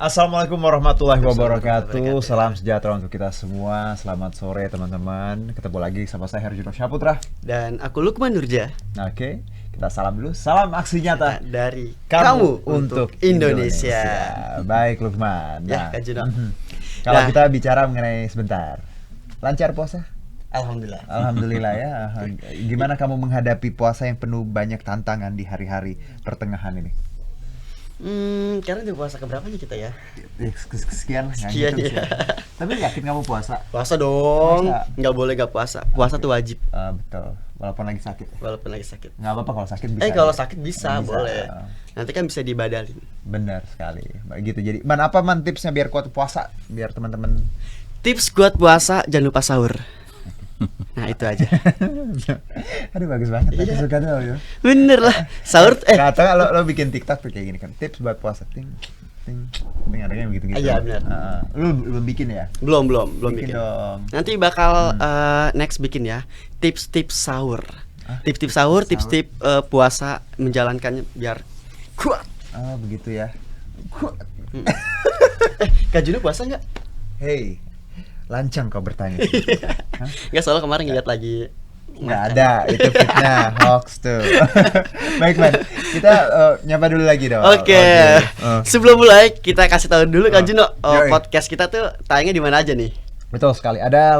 Assalamualaikum warahmatullahi wabarakatuh. Salam sejahtera untuk kita semua. Selamat sore teman-teman. Ketemu lagi sama saya Herjunot Syaputra. Dan aku Lukman Nurja. Oke, kita salam dulu. Salam aksi nyata dari kamu untuk Indonesia. Baik Lukman. Ya, Kak Junot. Kalau kita bicara mengenai sebentar, lancar puasa? Alhamdulillah. Alhamdulillah ya. Gimana kamu menghadapi puasa yang penuh banyak tantangan di hari-hari pertengahan ini? Karena di puasa keberapa nih kita ya? Sekian ya. Tapi yakin kamu puasa? Puasa dong. Nggak boleh nggak puasa. Puasa tuh wajib. Betul. Walaupun lagi sakit. Nggak apa-apa kalau sakit bisa. Kalau sakit bisa, boleh. Nanti kan bisa dibadalin. Benar sekali. Begitu. Jadi, apa tipsnya biar kuat puasa? Biar teman-teman. Tips kuat puasa, jangan lupa sahur. Nah itu aja. Aduh bagus banget. Aku suka tuh ya. Bener lah. Sahur. Kata lo bikin TikTok tuh kayak gini kan. Tips buat puasa. Ting adanya begitu. Iya benar. Lu belum bikin ya? Belum bikin. Dong. Nanti bakal next bikin ya. Tips-tips sahur. Tips-tips sahur, tips-tips puasa menjalankannya biar kuat. Oh begitu ya. Kuat. Kak Juno puasa nggak? Hey, lancang kau bertanya. Nggak, soalnya kemarin ngeliat lagi. Nggak ada, itu fitnah, hoax tuh. Baik man, kita nyapa dulu lagi dong. Oke. Sebelum mulai kita kasih tahu dulu Kak Juno, podcast kita tuh tayangnya di mana aja nih? Betul sekali, ada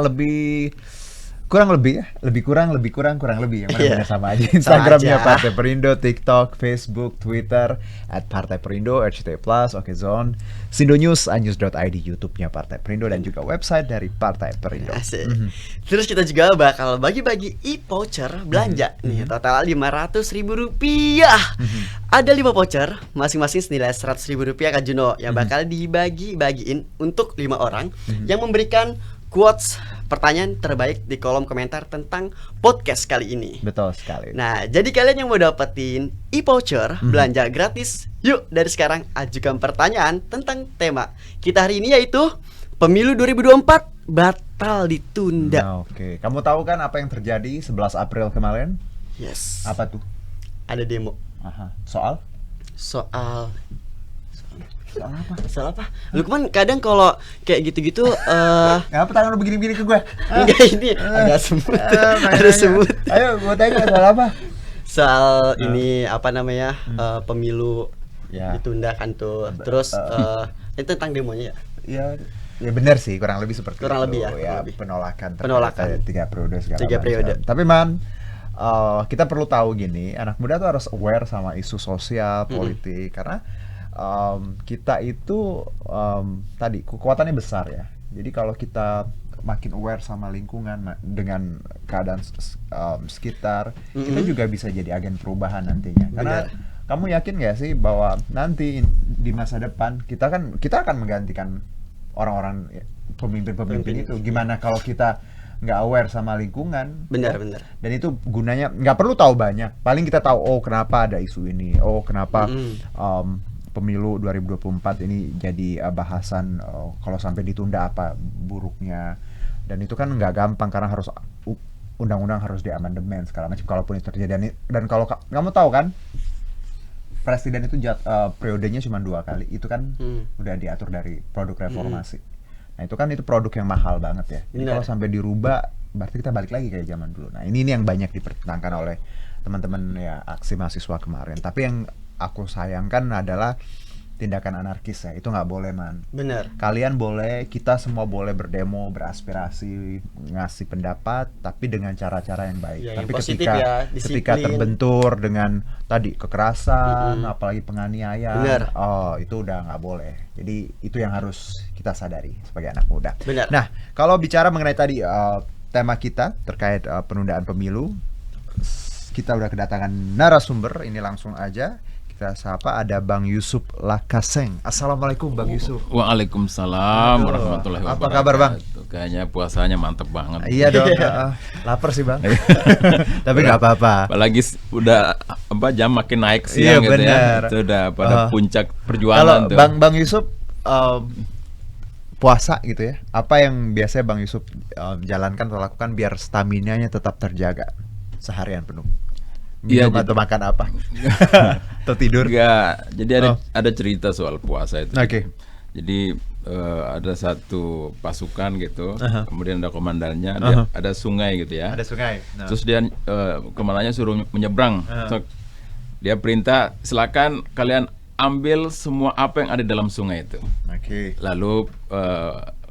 kurang lebih yang mana sama aja. Instagramnya Partai Perindo, TikTok, Facebook, Twitter @Partai Perindo, RCTI Plus, Okezone, Sindo News, anews.id, YouTube-nya Partai Perindo, dan juga website dari Partai Perindo. Terus kita juga bakal bagi-bagi e-voucher belanja nih, total Rp500.000. Ada 5 voucher, masing-masing senilai Rp100.000 Kak Juno, yang bakal dibagi-bagiin untuk 5 orang yang memberikan quotes pertanyaan terbaik di kolom komentar tentang podcast kali ini. Betul sekali. Nah, jadi kalian yang mau dapetin e-voucher belanja gratis, yuk dari sekarang ajukan pertanyaan tentang tema kita hari ini, yaitu Pemilu 2024 batal ditunda. Nah, oke. Kamu tahu kan apa yang terjadi 11 April kemarin? Yes. Apa tuh? Ada demo. Soal apa? Lukman kadang kalau kayak gitu-gitu apa tangan lu begini-begini ke gue? Enggak, ini agak semut. Ada semut. Ayo gue tanya soal apa? Soal ini apa namanya? Pemilu ditunda kan tuh. Terus itu tentang demonya ya? Ya benar sih, kurang lebih seperti itu. Lebih ya. Penolakan 3 periode segala macam. Periode. Tapi man, kita perlu tahu gini, anak muda tuh harus aware sama isu sosial, politik, karena kita itu tadi kekuatannya besar ya. Jadi kalau kita makin aware sama lingkungan dengan keadaan sekitar, kita juga bisa jadi agen perubahan nantinya. Karena kamu yakin gak sih bahwa nanti di masa depan kita akan menggantikan orang-orang pemimpin itu. Gimana kalau kita nggak aware sama lingkungan? Benar. Dan itu gunanya nggak perlu tahu banyak. Paling kita tahu kenapa ada isu ini, kenapa Pemilu 2024 ini jadi bahasan, kalau sampai ditunda apa buruknya. Dan itu kan nggak gampang karena harus undang-undang harus diamandemen segala macam kalaupun itu terjadi. Dan kalau kamu tahu kan, presiden itu periodenya cuma 2 kali. Itu kan udah diatur dari produk reformasi. Nah itu produk yang mahal banget ya. Jadi kalau sampai dirubah, berarti kita balik lagi kayak zaman dulu. Nah ini yang banyak dipertentangkan oleh teman-teman ya, aksi mahasiswa kemarin. Tapi yang aku sayangkan adalah tindakan anarkis ya, itu nggak boleh man. Benar. Kalian boleh, kita semua boleh berdemo, beraspirasi, ngasih pendapat, tapi dengan cara-cara yang baik. Ya, tapi yang ketika terbentur dengan tadi kekerasan, apalagi penganiayaan, itu udah nggak boleh. Jadi itu yang harus kita sadari sebagai anak muda. Benar. Nah, kalau bicara mengenai tadi tema kita terkait penundaan pemilu, kita udah kedatangan narasumber. Ini langsung aja kita sapa, ada Bang Yusuf Lakaseng. Assalamualaikum Bang Yusuf. Waalaikumsalam warahmatullahi wabarakatuh. Apa kabar Bang? Kayaknya puasanya mantep banget. Iya dong. Lapar sih Bang. Tapi nggak apa-apa. Apalagi udah jam makin naik siang gitu ya. Itu udah pada puncak perjuangan. Kalau Bang Yusuf puasa gitu ya, apa yang biasanya Bang Yusuf jalankan atau lakukan biar staminanya tetap terjaga seharian penuh? Minum atau makan apa? Atau tidur? Enggak. Jadi ada cerita soal puasa itu. Oke. Jadi ada satu pasukan gitu, kemudian ada komandannya, ada sungai gitu ya. Ada sungai. Nah. Terus dia komandannya suruh menyeberang. So, dia perintah silakan kalian ambil semua apa yang ada dalam sungai itu. Oke. Lalu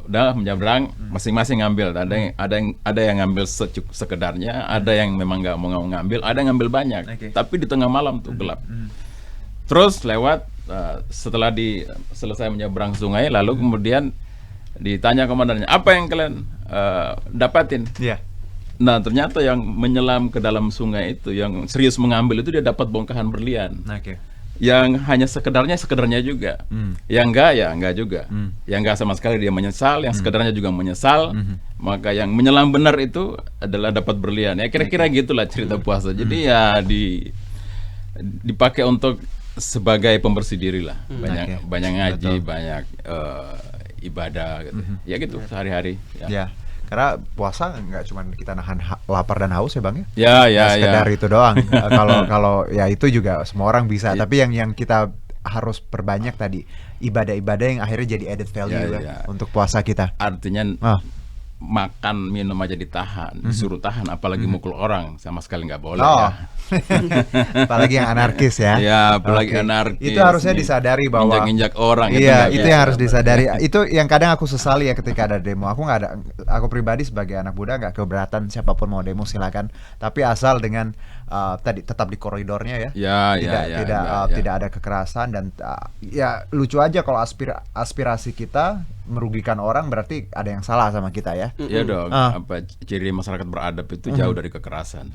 udah menyeberang, masing-masing ngambil. Ada yang ngambil sekedarnya, ada yang memang nggak mau ngambil, ada yang ngambil banyak. Tapi di tengah malam tuh gelap. Terus lewat setelah selesai menyeberang sungai, lalu kemudian ditanya komandannya, apa yang kalian dapatin? Nah ternyata yang menyelam ke dalam sungai itu, yang serius mengambil itu dia dapat bongkahan berlian. Yang hanya sekedarnya juga. Yang enggak juga. Yang enggak sama sekali dia menyesal, yang sekedarnya juga menyesal. Maka yang menyelam benar itu adalah dapat berlian. Ya kira-kira gitulah cerita puasa. Jadi ya dipakai untuk sebagai pembersih diri lah. Banyak ngaji, banyak ibadah gitu. Ya gitu sehari-hari. Ya. Karena puasa nggak cuma kita nahan lapar dan haus ya Bang ya. Sekedar itu doang. Kalau ya itu juga semua orang bisa. Tapi yang kita harus perbanyak tadi ibadah-ibadah yang akhirnya jadi added value untuk puasa kita. Artinya makan minum aja ditahan, disuruh tahan, apalagi mukul orang sama sekali nggak boleh. Apalagi yang anarkis ya. Ya, apalagi anarkis. Itu harusnya disadari bahwa injak-injak orang. Iya, itu yang harus disadari. Itu yang kadang aku sesali ya ketika ada demo. Aku pribadi sebagai anak muda nggak keberatan siapapun mau demo silakan. Tapi asal dengan tadi tetap di koridornya ya. Tidak ada kekerasan dan ya lucu aja kalau aspirasi kita merugikan orang berarti ada yang salah sama kita ya. Iya dong. Apa ciri masyarakat beradab itu jauh dari kekerasan.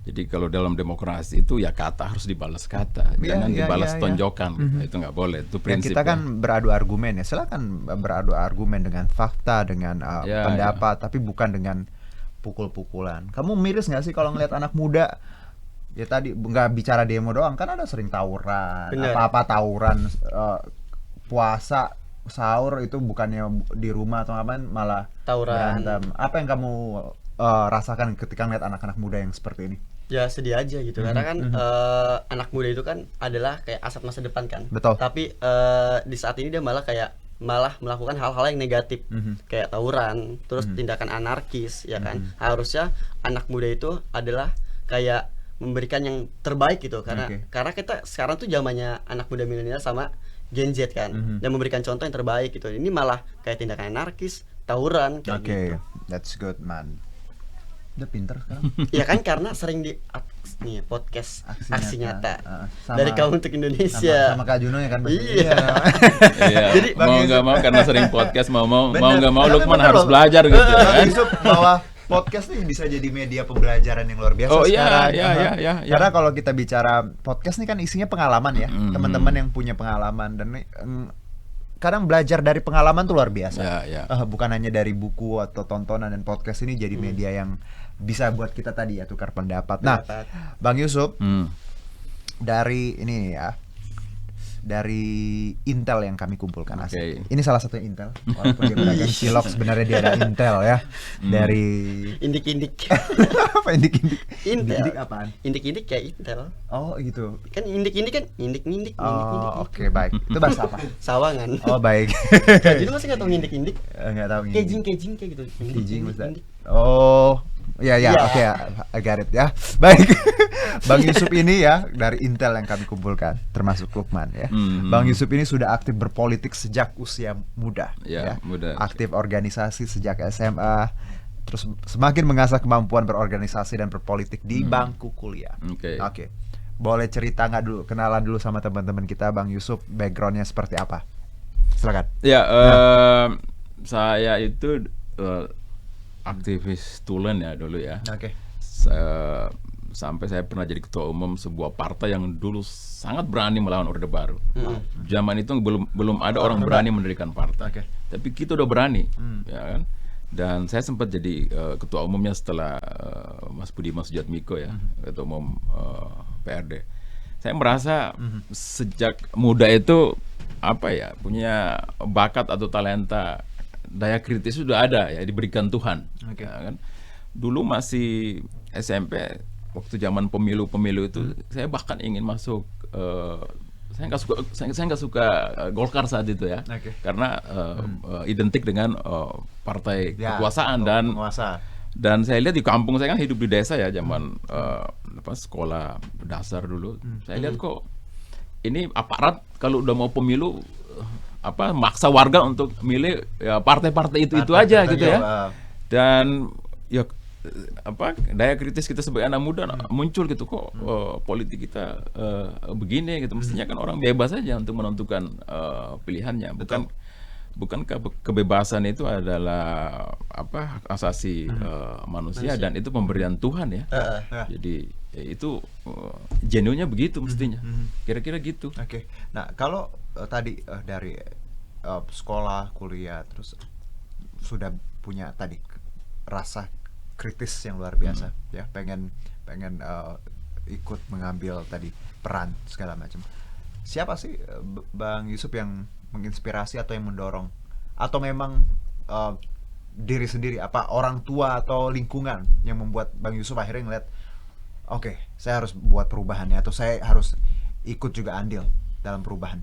Jadi kalau dalam demokrasi itu ya kata harus dibalas kata, jangan dibalas tonjokan. Itu nggak boleh. Itu prinsip. Kita kan beradu argumen ya. Silakan beradu argumen dengan fakta, dengan pendapat, tapi bukan dengan pukul-pukulan. Kamu miris nggak sih kalau ngeliat anak muda? Ya tadi nggak bicara demo doang, kan ada sering tawuran, apa-apa tawuran, puasa. Sahur itu bukannya di rumah atau ngapain malah tawuran. Berantem. Apa yang kamu rasakan ketika ngeliat anak-anak muda yang seperti ini? Ya sedih aja gitu karena kan anak muda itu kan adalah kayak aset masa depan kan. Betul. Tapi di saat ini dia malah melakukan hal-hal yang negatif kayak tawuran, terus tindakan anarkis ya kan. Harusnya anak muda itu adalah kayak memberikan yang terbaik gitu karena kita sekarang tuh zamannya anak muda milenial sama Gen Z kan, dan memberikan contoh yang terbaik gitu. Ini malah kayak tindakan anarkis, tawuran kayak gitu. That's good man. Udah pinter sekarang. Iya kan karena sering di podcast aksi nyata. Dari Kamu Untuk Indonesia. Sama Kak Juno ya kan. Iya. Jadi mau nggak mau karena sering podcast mau nggak mau Lukman harus belajar gitu kan. Bahwa podcast nih bisa jadi media pembelajaran yang luar biasa sekarang. Iya. Karena kalau kita bicara podcast nih kan isinya pengalaman ya, teman-teman yang punya pengalaman dan kadang belajar dari pengalaman tuh luar biasa. Bukan hanya dari buku atau tontonan, dan podcast ini jadi media yang bisa buat kita tadi ya tukar pendapat. Nah, Bang Yusuf, dari ini ya. Dari Intel yang kami kumpulkan. Ini salah satu Intel. Walaupun dia pedagang cilok, sebenarnya dia ada Intel ya. Dari Indik. Apa indik-indik? Intel. Indik apaan? Indik kayak Intel. Oh gitu. Kan indik kan indik. Oh oke, baik. Itu bahasa apa? Sawangan. Oh baik. Jadi masih nggak tahu indik? Nggak tahu. Kejing kayak gitu. Kejing Ustaz. Oh. Ya, oke ya, I got it ya. Baik, Bang Yusuf ini ya dari Intel yang kami kumpulkan, termasuk Lukman ya. Bang Yusuf ini sudah aktif berpolitik sejak usia muda, muda. Aktif organisasi sejak SMA, terus semakin mengasah kemampuan berorganisasi dan berpolitik di bangku kuliah. Oke. Boleh cerita nggak dulu, kenalan dulu sama teman-teman kita, Bang Yusuf, backgroundnya seperti apa? Silakan. Ya, saya itu aktivis tulen ya dulu ya. Sampai saya pernah jadi ketua umum sebuah partai yang dulu sangat berani melawan Orde Baru. Zaman itu belum ada orang berani mendirikan partai. Tapi kita udah berani, ya kan. Dan saya sempat jadi ketua umumnya setelah Mas Budiman Sujatmiko ya, ketua umum PRD. Saya merasa sejak muda itu punya bakat atau talenta, daya kritis sudah ada ya, diberikan Tuhan. Ya kan? Dulu masih SMP, waktu zaman pemilu itu saya bahkan ingin masuk saya nggak suka Golkar saat itu ya, karena identik dengan partai kekuasaan dan saya lihat di kampung saya kan hidup di desa ya zaman sekolah dasar dulu, saya lihat kok ini aparat kalau udah mau pemilu maksa warga untuk milih ya partai-partai itu aja gitu ya, dan ya daya kritis kita sebagai anak muda muncul gitu kok politik kita begini gitu, mestinya kan orang bebas saja untuk menentukan pilihannya, bukan kebebasan itu adalah hak asasi manusia dan itu pemberian Tuhan ya. Jadi itu genuinnya begitu mestinya. Kira-kira gitu. Oke. Nah, kalau tadi dari sekolah, kuliah terus sudah punya tadi rasa kritis yang luar biasa ya, pengen ikut mengambil tadi peran segala macam. Siapa sih Bang Yusuf yang menginspirasi atau yang mendorong, atau memang diri sendiri, apa orang tua atau lingkungan yang membuat Bang Yusuf akhirnya ngeliat oke, saya harus buat perubahannya atau saya harus ikut juga andil dalam perubahan?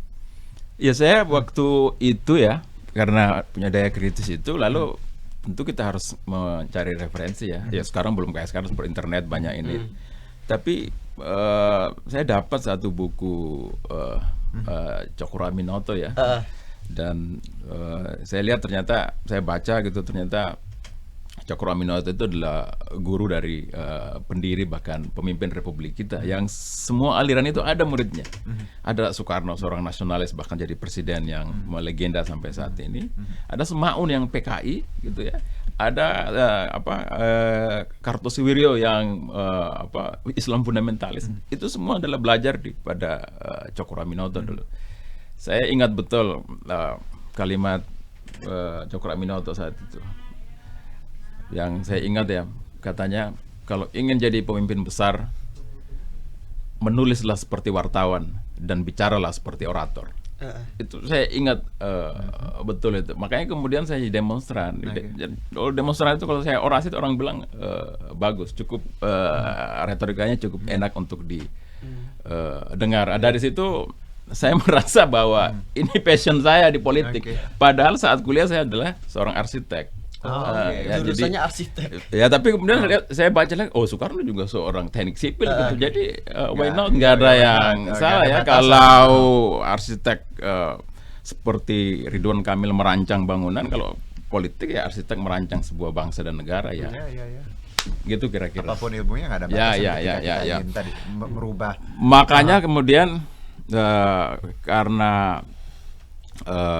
Ya saya waktu itu ya karena punya daya kritis itu lalu tentu kita harus mencari referensi ya. Ya sekarang belum kayak sekarang seperti internet banyak ini. Tapi saya dapat satu buku Cokro Aminoto ya. Dan saya lihat ternyata saya baca gitu ternyata Cokro Aminoto itu adalah guru dari pendiri bahkan pemimpin Republik kita yang semua aliran itu ada muridnya. Ada Soekarno seorang nasionalis bahkan jadi presiden yang melegenda sampai saat ini. Ada Semaun yang PKI gitu ya. Ada Kartosuwiryo yang Islam fundamentalis. Itu semua adalah belajar pada Cokro Aminoto dulu. Saya ingat betul kalimat Cokro Aminoto saat itu. Yang saya ingat ya, katanya kalau ingin jadi pemimpin besar, menulislah seperti wartawan dan bicaralah seperti orator. Itu saya ingat betul itu. Makanya kemudian saya jadi demonstran. Demonstran itu kalau saya orasi itu orang bilang bagus, cukup retorikanya cukup enak untuk didengar. Dari situ saya merasa bahwa ini passion saya di politik. Padahal saat kuliah saya adalah seorang arsitek. Jurusannya arsitek. Ya tapi kemudian saya baca lagi, Soekarno juga seorang teknik sipil gitu. Jadi why not, nggak ada yang salah ya kalau arsitek seperti Ridwan Kamil merancang bangunan, kalau politik ya arsitek merancang sebuah bangsa dan negara ya. Gitu kira-kira. Apapun ilmunya nggak ada batasan kita ingin tadi merubah. Makanya kemudian karena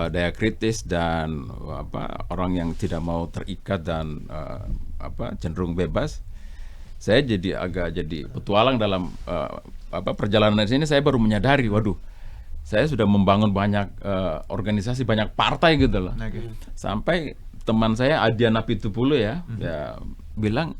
daya kritis dan orang yang tidak mau terikat dan cenderung bebas, saya jadi petualang dalam perjalanan sini. Saya baru menyadari, waduh, saya sudah membangun banyak organisasi, banyak partai gitu loh. Sampai teman saya Adiana Pitupulu ya bilang,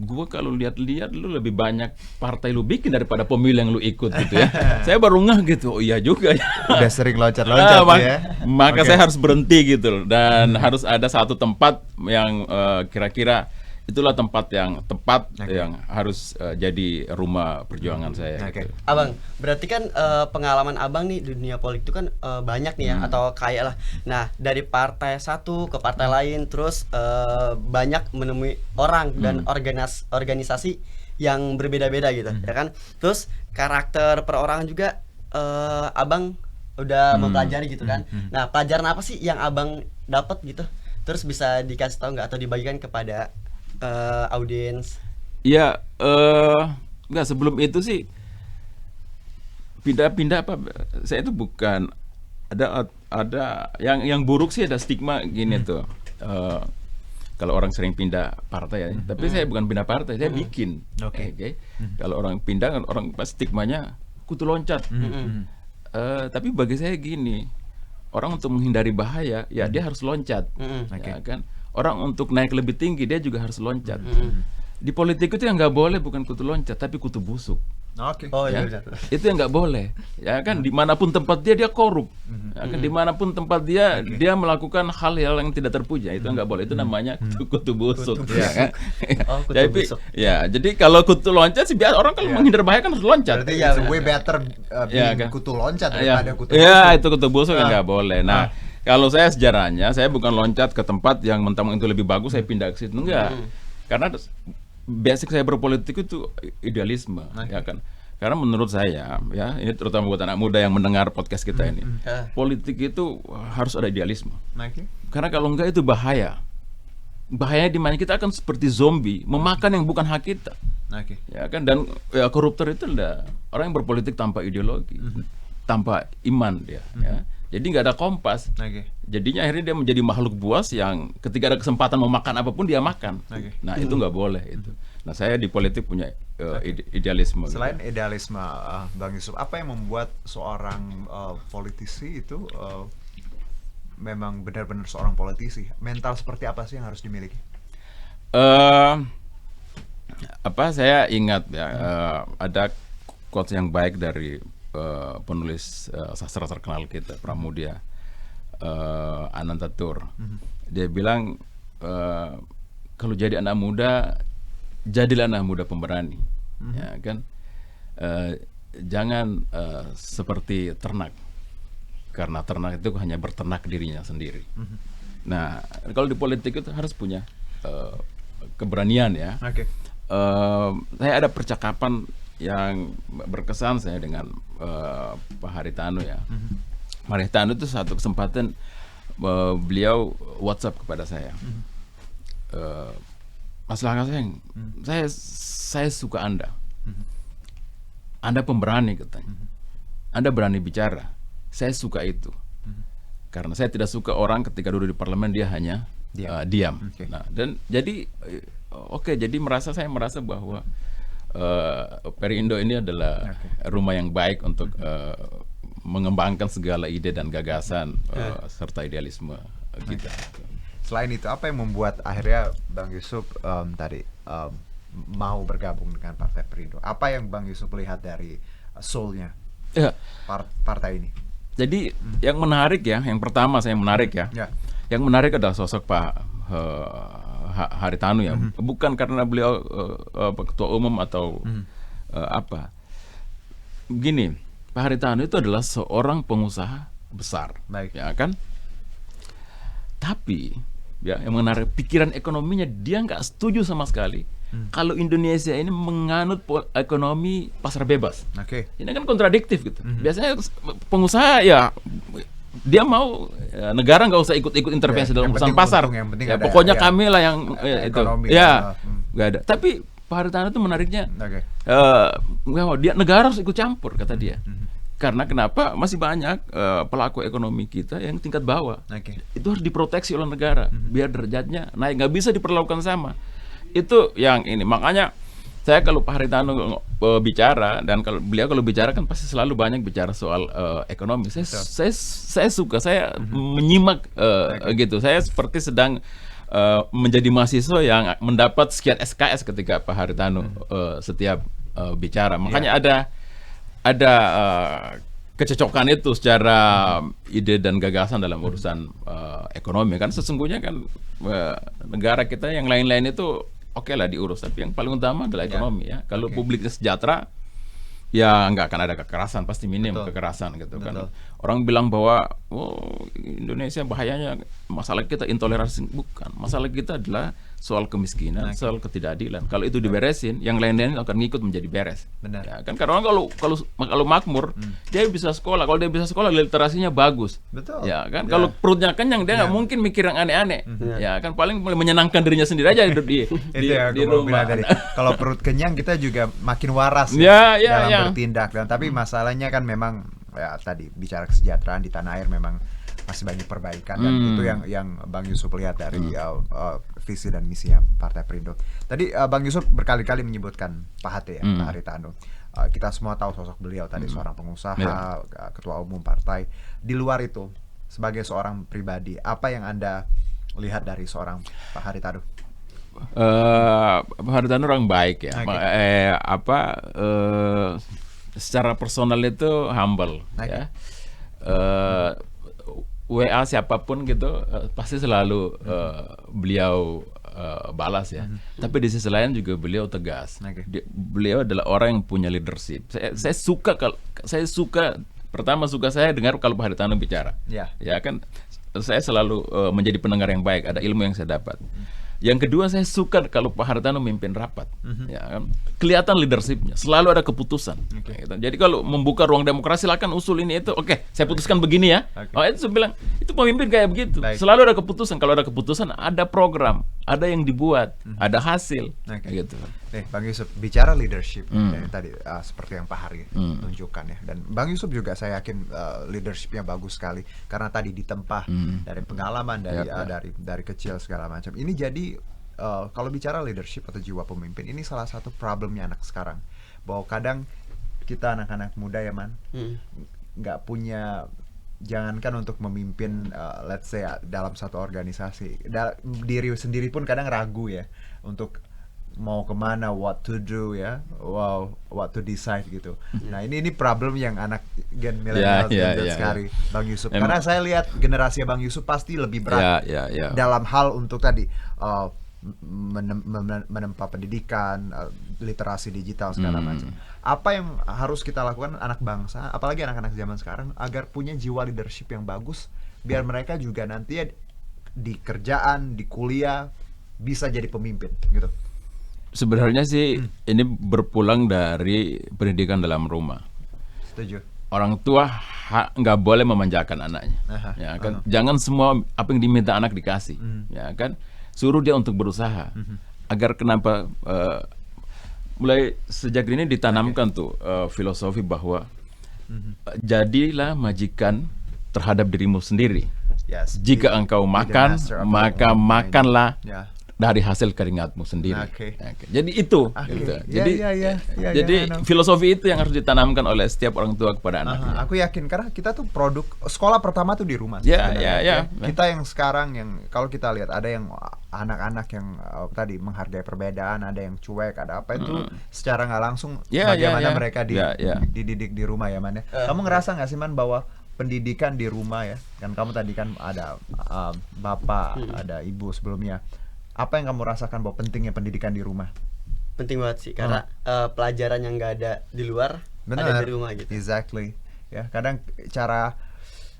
gua kalau lihat-lihat lu lebih banyak partai lu bikin daripada pemilu yang lu ikut gitu ya. Saya baru ngeh gitu, oh iya juga ya. Udah sering loncat-loncat ya. Maka saya harus berhenti gitu loh. Dan harus ada satu tempat yang kira-kira itulah tempat yang tepat yang harus jadi rumah perjuangan saya. Gitu. Abang, berarti kan pengalaman abang nih di dunia politik itu kan banyak nih ya, atau kayak lah. Nah, dari partai satu ke partai lain, terus banyak menemui orang dan organisasi yang berbeda-beda gitu, ya kan. Terus karakter perorangan juga abang udah mempelajari gitu kan. Nah, pelajaran apa sih yang abang dapat gitu? Terus bisa dikasih tahu nggak atau dibagikan kepada audiens? Iya, enggak, sebelum itu sih pindah-pindah saya itu bukan ada yang buruk sih, ada stigma gini tuh. Kalau orang sering pindah partai ya, tapi saya bukan pindah partai, saya bikin. Kalau orang pindah, orang pas stigmanya kutu loncat. Tapi bagi saya gini, orang untuk menghindari bahaya ya dia harus loncat, ya kan. Orang untuk naik lebih tinggi dia juga harus loncat. Di politik itu yang nggak boleh bukan kutu loncat tapi kutu busuk. Oke. Oh iya Ya, benar. itu yang nggak boleh, ya kan, dimanapun tempat dia korup, ya kan, dimanapun tempat dia melakukan hal-hal yang tidak terpuja, itu nggak boleh, itu namanya kutu busuk, ya kan. Oh, kutu Jadi, busuk. ya, jadi kalau kutu loncat sih biasa, orang kalau menghindar bahaya kan harus loncat. Berarti ya way better Ya, being kan? kutu loncat Ya, daripada kutu ya busuk. itu kutu busuk yang nggak boleh. Nah, kalau saya sejarahnya, saya bukan loncat ke tempat yang mentang itu lebih bagus, saya pindah ke situ, enggak. Karena basic saya berpolitik itu idealisme, ya kan. Karena menurut saya, ya, ini terutama buat anak muda yang mendengar podcast kita ini, politik itu harus ada idealisme. Oke. Karena kalau enggak itu bahaya. Bahaya di mana kita akan seperti zombie, memakan yang bukan hak kita. Oke. Ya kan, dan ya, koruptor itu adalah orang yang berpolitik tanpa ideologi, tanpa iman dia, ya. Jadi nggak ada kompas. Oke. Jadinya akhirnya dia menjadi makhluk buas yang ketika ada kesempatan mau makan apapun dia makan. Oke. Nah, itu nggak boleh itu. Nah, saya di politik punya idealisme. Selain gitu. idealisme, Bang Yusuf, apa yang membuat seorang politisi itu memang benar-benar seorang politisi? Mental seperti apa sih yang harus dimiliki? Saya ingat ya, ada quotes yang baik dari penulis sastra terkenal kita, Pramudia Anantatur. Dia bilang kalau jadi anak muda, jadilah anak muda pemberani, ya kan. Jangan seperti ternak, karena ternak itu hanya berternak dirinya sendiri. Nah, kalau di politik itu harus punya keberanian, ya. Oke. Saya ada percakapan yang berkesan saya dengan Pak Haritanu, ya. Pak Haritanu itu satu kesempatan beliau WhatsApp kepada saya. Mas Lakaseng, saya suka Anda. Anda pemberani, katanya. Anda berani bicara. Saya suka itu. Karena saya tidak suka orang ketika duduk di parlemen dia hanya diam. Okay. Nah, dan jadi jadi saya merasa bahwa Perindo ini adalah rumah yang baik untuk mengembangkan segala ide dan gagasan serta idealisme kita. Selain itu, apa yang membuat akhirnya Bang Yusuf tadi mau bergabung dengan Partai Perindo? Apa yang Bang Yusuf lihat dari soul-nya partai ini? Jadi yang menarik, ya, yang pertama saya menarik, ya. Yang menarik adalah sosok Pak Haritanu, ya. Bukan karena beliau ketua umum atau apa. Begini, Pak Haritanu itu adalah seorang pengusaha besar, ya kan. Tapi ya, yang menarik, pikiran ekonominya dia nggak setuju sama sekali kalau Indonesia ini menganut ekonomi pasar bebas. Ini kan kontradiktif gitu. Biasanya pengusaha ya dia mau negara nggak usah ikut-ikut intervensi dalam urusan pasar. Ya, pokoknya kami lah yang itu. Ya, nggak ada. Tapi Pak Haritanu itu menariknya, dia negara harus ikut campur, kata dia. Karena kenapa? Masih banyak pelaku ekonomi kita yang tingkat bawah. Itu harus diproteksi oleh negara biar derajatnya naik, nggak bisa diperlakukan sama. Itu yang ini. Makanya saya kalau Pak Haritanu bicara, dan kalau beliau bicara kan pasti selalu banyak bicara soal ekonomi. Saya suka, saya menyimak gitu. Saya seperti sedang menjadi mahasiswa yang mendapat sekian SKS ketika Pak Haritanu setiap bicara. Makanya ada kecocokan itu secara ide dan gagasan dalam urusan ekonomi. Kan sesungguhnya kan negara kita yang lain-lain itu oke lah diurus, tapi yang paling utama adalah ekonomi, ya. Kalau publiknya sejahtera, ya nggak akan ada kekerasan, pasti minim kekerasan gitu. Kan. Orang bilang bahwa Indonesia bahayanya masalah kita intoleransi, bukan. Masalah kita adalah soal kemiskinan, soal ketidakadilan. Kalau itu diberesin, yang lain-lain akan ngikut menjadi beres. Ya, kan karena orang kalau makmur, dia bisa sekolah. Kalau dia bisa sekolah, literasinya bagus. Ya kan, kalau perutnya kenyang, dia nggak mungkin mikir yang aneh-aneh. Ya kan, paling menyenangkan dirinya sendiri aja di rumah. Kalau perut kenyang, kita juga makin waras dalam bertindak. Dan tapi masalahnya kan memang ya tadi bicara kesejahteraan di tanah air memang masih banyak perbaikan, dan itu yang Bang Yusuf lihat dari visi dan misinya Partai Perindo. Tadi Bang Yusuf berkali-kali menyebutkan Pak Hate, Pak Haritanu. Kita semua tahu sosok beliau tadi, seorang pengusaha, ketua umum partai. Di luar itu, sebagai seorang pribadi, apa yang Anda lihat dari seorang Pak Haritanu? Pak Haritanu orang baik ya. Secara personal itu humble ya. WA siapapun gitu pasti selalu beliau balas ya. Tapi di sisi lain juga beliau tegas. Beliau adalah orang yang punya leadership. Saya suka pertama saya dengar kalau Pak Haritanu bicara. Ya kan saya selalu menjadi pendengar yang baik, ada ilmu yang saya dapat. Yang kedua, saya suka kalau Pak Haritanu memimpin rapat. Ya, kan? Kelihatan leadershipnya, selalu ada keputusan. Gitu. Jadi kalau membuka ruang demokrasi, silakan usul ini itu. Oke, saya putuskan begini ya. Itu saya bilang, itu pemimpin kayak begitu. Selalu ada keputusan. Kalau ada keputusan, ada program, ada yang dibuat, ada hasil. Gitu. Bang Yusuf, bicara leadership tadi seperti yang Pak Hari tunjukkan ya. Dan Bang Yusuf juga saya yakin leadershipnya bagus sekali karena tadi ditempa dari pengalaman dari kecil segala macam. Ini jadi kalau bicara leadership atau jiwa pemimpin, ini salah satu problemnya anak sekarang. Bahwa kadang kita anak-anak muda ya nggak punya, jangankan untuk memimpin let's say dalam satu organisasi, diri sendiri pun kadang ragu ya untuk mau kemana, what to do ya, what to decide gitu. Nah ini problem yang anak gen milenial sekali, Bang Yusuf. Karena saya lihat generasi Bang Yusuf pasti lebih berat dalam hal untuk tadi menempa pendidikan, literasi digital segala macam. Apa yang harus kita lakukan anak bangsa, apalagi anak-anak zaman sekarang, agar punya jiwa leadership yang bagus, biar mereka juga nanti di kerjaan, di kuliah bisa jadi pemimpin gitu. Sebenarnya sih ini berpulang dari pendidikan dalam rumah. Setuju. Orang tua nggak boleh memanjakan anaknya, ya kan. Jangan semua apa yang diminta anak dikasih, ya kan. Suruh dia untuk berusaha. Agar kenapa mulai sejak ini ditanamkan tuh filosofi bahwa jadilah majikan terhadap dirimu sendiri. Jika engkau makan, maka makanlah dari hasil keringatmu sendiri. Jadi itu. Gitu. Jadi filosofi itu yang harus ditanamkan oleh setiap orang tua kepada anaknya. Aku yakin karena kita tuh produk sekolah pertama tuh di rumah. Kita yang sekarang yang kalau kita lihat ada yang anak-anak yang tadi menghargai perbedaan, ada yang cuek, ada apa itu secara nggak langsung bagaimana mereka dididik di rumah ya Man ya. Kamu ngerasa nggak sih Man bahwa pendidikan di rumah ya, kan kamu tadi kan ada bapak, ada ibu sebelumnya. Apa yang kamu rasakan bahwa pentingnya pendidikan di rumah? Penting banget sih, karena pelajaran yang nggak ada di luar, ada di rumah gitu. Exactly. Ya, kadang cara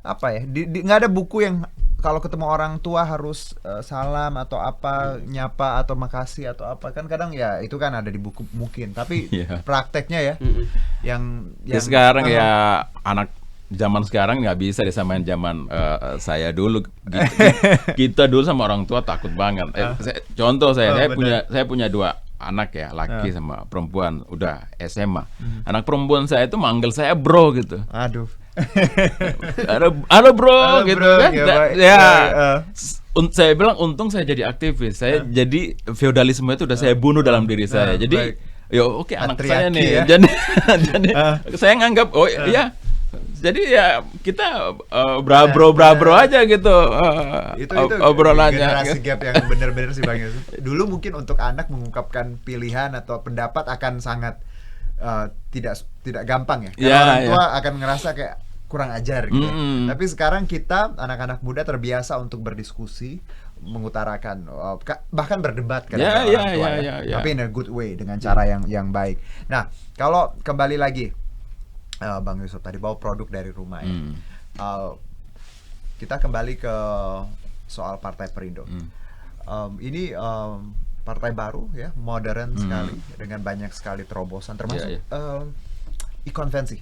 apa ya? Nggak ada buku yang kalau ketemu orang tua harus salam atau apa, nyapa atau makasih atau apa, kan kadang ya itu kan ada di buku mungkin, tapi prakteknya ya yang sekarang ya anak zaman sekarang nggak bisa disamain zaman saya dulu. Kita dulu sama orang tua takut banget. Contoh saya punya 2 anak ya, laki sama perempuan, udah SMA. Anak perempuan saya itu manggil saya bro gitu. Aduh. Halo bro gitu kan. Saya bilang untung saya jadi aktivis. Saya jadi feodalisme itu udah saya bunuh dalam diri saya. Jadi oke, anak saya nih. Jadi saya nganggap iya. Jadi ya kita bro aja gitu. Itu obrolannya. Generasi gap yang benar-benar sih Bang Yusuf. Dulu mungkin untuk anak mengungkapkan pilihan atau pendapat akan sangat tidak gampang ya. Karena orang tua akan ngerasa kayak kurang ajar gitu. Tapi sekarang kita anak-anak muda terbiasa untuk berdiskusi, mengutarakan bahkan berdebat kan dengan orang tua tapi in a good way, dengan cara yang baik. Nah, kalau kembali lagi Bang Yusuf tadi bawa produk dari rumah ya. Kita kembali ke soal Partai Perindo. Ini partai baru ya, modern sekali dengan banyak sekali terobosan termasuk konvensi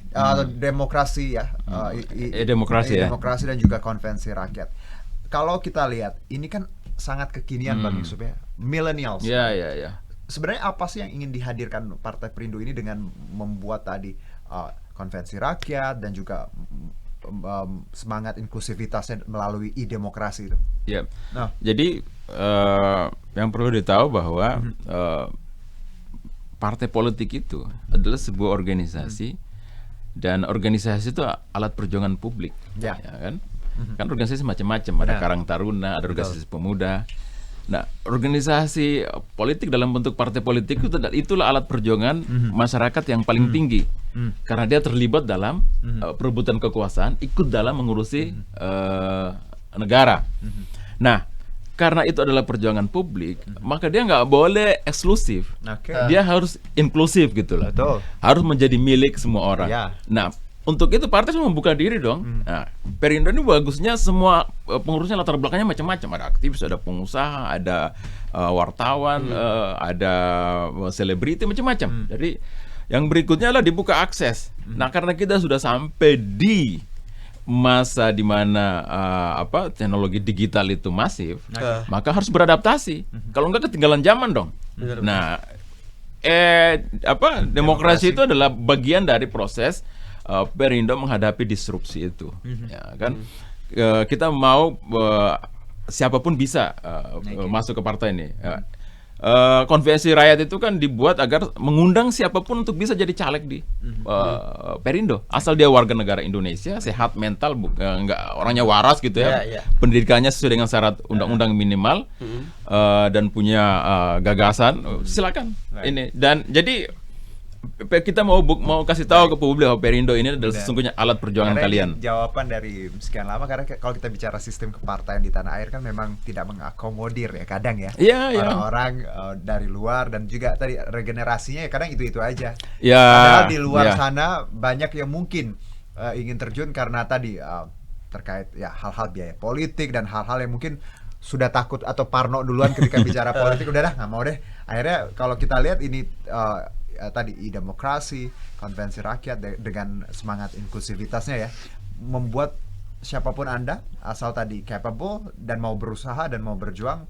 demokrasi ya, demokrasi dan juga konvensi rakyat. Kalau kita lihat ini kan sangat kekinian Bang Yusuf ya, millennials. Sebenarnya apa sih yang ingin dihadirkan Partai Perindo ini dengan membuat tadi konvensi rakyat dan juga semangat inklusivitasnya melalui e-demokrasi itu? Jadi yang perlu ditahu bahwa partai politik itu adalah sebuah organisasi dan organisasi itu alat perjuangan publik, ya kan? Kan organisasi macam-macam, ada Karang Taruna, ada organisasi pemuda. Nah, organisasi politik dalam bentuk partai politik itulah alat perjuangan masyarakat yang paling tinggi. Karena dia terlibat dalam perebutan kekuasaan, ikut dalam mengurusi negara. Nah, karena itu adalah perjuangan publik, maka dia nggak boleh eksklusif. Dia harus inklusif gitu loh. Betul. Harus menjadi milik semua orang. Ya. Nah, untuk itu partai harus membuka diri dong. Nah, Perindo ini bagusnya semua pengurusnya latar belakangnya macam-macam. Ada aktivis, ada pengusaha, ada wartawan, ada selebriti, macam-macam. Jadi yang berikutnya adalah dibuka akses. Nah, karena kita sudah sampai di masa di mana teknologi digital itu masif, maka harus beradaptasi. Kalau enggak ketinggalan zaman dong. Nah, demokrasi itu adalah bagian dari proses Perindo menghadapi disrupsi itu, ya kan? Kita mau siapapun bisa masuk ke partai ini. Konvensi rakyat itu kan dibuat agar mengundang siapapun untuk bisa jadi caleg di Perindo, asal dia warga negara Indonesia, sehat mental, nggak orangnya waras gitu ya, pendidikannya sesuai dengan syarat undang-undang minimal, dan punya gagasan, silakan. Ini dan jadi kita mau kasih tahu ke publik bahwa Perindo ini adalah sesungguhnya alat perjuangan kalian. Jawaban dari sekian lama, karena kalau kita bicara sistem kepartaian di tanah air kan memang tidak mengakomodir ya kadang ya. Orang-orang dari luar, dan juga tadi regenerasinya ya kadang itu aja. Padahal di luar sana banyak yang mungkin ingin terjun karena tadi terkait ya hal-hal biaya politik dan hal-hal yang mungkin sudah takut atau parno duluan ketika bicara politik. Udah dah, nggak mau deh. Akhirnya kalau kita lihat ini tadi demokrasi, konvensi rakyat dengan semangat inklusivitasnya ya, membuat siapapun Anda asal tadi capable dan mau berusaha dan mau berjuang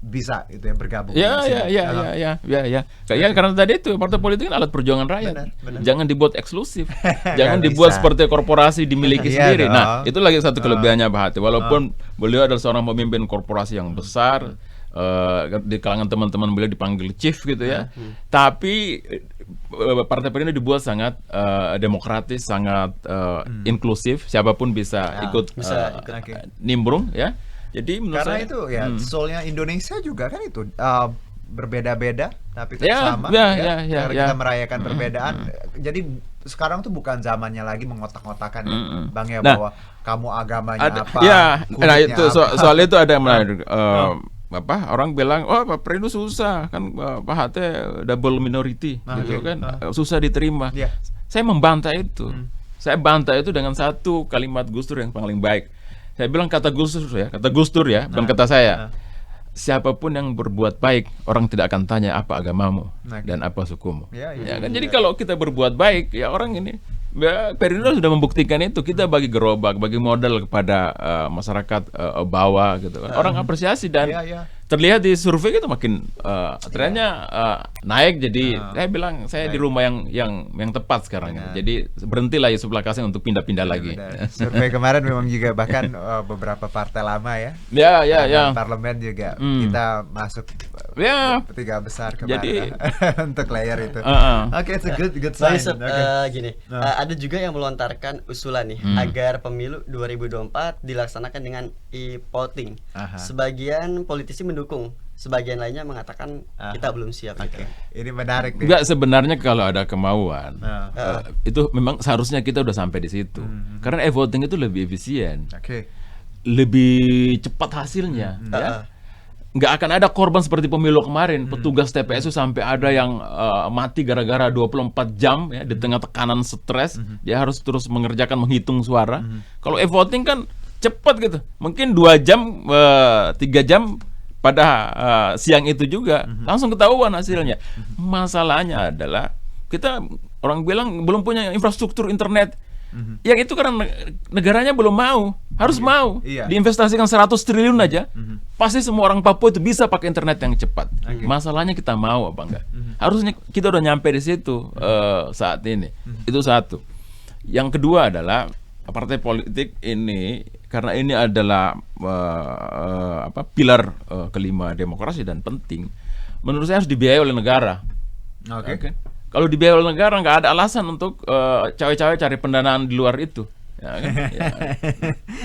bisa itu ya bergabung. Karena tadi itu partai politik kan alat perjuangan rakyat. Benar. Jangan dibuat eksklusif. Jangan dibuat seperti korporasi dimiliki sendiri. Nah, itu lagi satu kelebihannya Pak Hati. Walaupun beliau adalah seorang pemimpin korporasi yang besar, di kalangan teman-teman beliau dipanggil chief gitu ya. Tapi Partai Perindo dibuat sangat demokratis, sangat inklusif, siapapun bisa ikut nimbrung ya. Jadi menurut karena saya, itu ya soalnya Indonesia juga kan itu berbeda-beda tapi sama karena kita merayakan perbedaan. Jadi sekarang tuh bukan zamannya lagi mengotak-ngotakan Bang ya, bahwa kamu agamanya apa. Nah itu soal itu ada yang menarik. Orang bilang, Pak Perindo susah kan, Pak Hate double minority gitu kan, susah diterima. Saya membantah itu. Saya bantah itu dengan satu kalimat Gus Dur yang paling baik. Saya bilang kata Gus Dur ya, bukan kata saya. Siapapun yang berbuat baik, orang tidak akan tanya apa agamamu dan apa sukumu. Kan? Jadi kalau kita berbuat baik, ya orang ini, Perindo sudah membuktikan itu. Kita bagi gerobak, bagi modal kepada masyarakat bawah gitu kan. Orang apresiasi dan terlihat di survei itu makin trennya naik. Jadi saya bilang saya di rumah yang tepat sekarang. Jadi berhentilah ya sebelah kasih untuk pindah-pindah lagi. Survei kemarin memang juga bahkan beberapa partai lama ya. Parlemen juga kita masuk 3 besar kemarin. Jadi untuk layer itu. Oke, it's a good sign. Gini, ada juga yang melontarkan usulan nih agar pemilu 2024 dilaksanakan dengan e-voting. Sebagian politisi mendukung, sebagian lainnya mengatakan kita belum siap. Ini menarik nih. Enggak, sebenarnya kalau ada kemauan itu memang seharusnya kita udah sampai di situ. Karena e-voting itu lebih efisien, lebih cepat hasilnya. Nggak akan ada korban seperti pemilu kemarin. Petugas TPS itu sampai ada yang mati gara-gara 24 jam ya, di tengah tekanan stres. Dia harus terus menghitung suara. Kalau e-voting kan cepat gitu, mungkin 2 jam 3 jam pada siang itu juga langsung ketahuan hasilnya. Masalahnya adalah kita orang bilang belum punya infrastruktur internet. Yang itu karena negaranya belum mau, harus mau diinvestasikan 100 triliun aja, pasti semua orang Papua itu bisa pakai internet yang cepat. Masalahnya kita mau apa enggak? Harusnya kita udah nyampe di situ saat ini. Itu satu. Yang kedua adalah partai politik ini, karena ini adalah pilar kelima demokrasi dan penting, menurut saya harus dibiayai oleh negara. Kalau dibiayai oleh negara, nggak ada alasan untuk cawe-cawe cari pendanaan di luar itu. Ya, kan?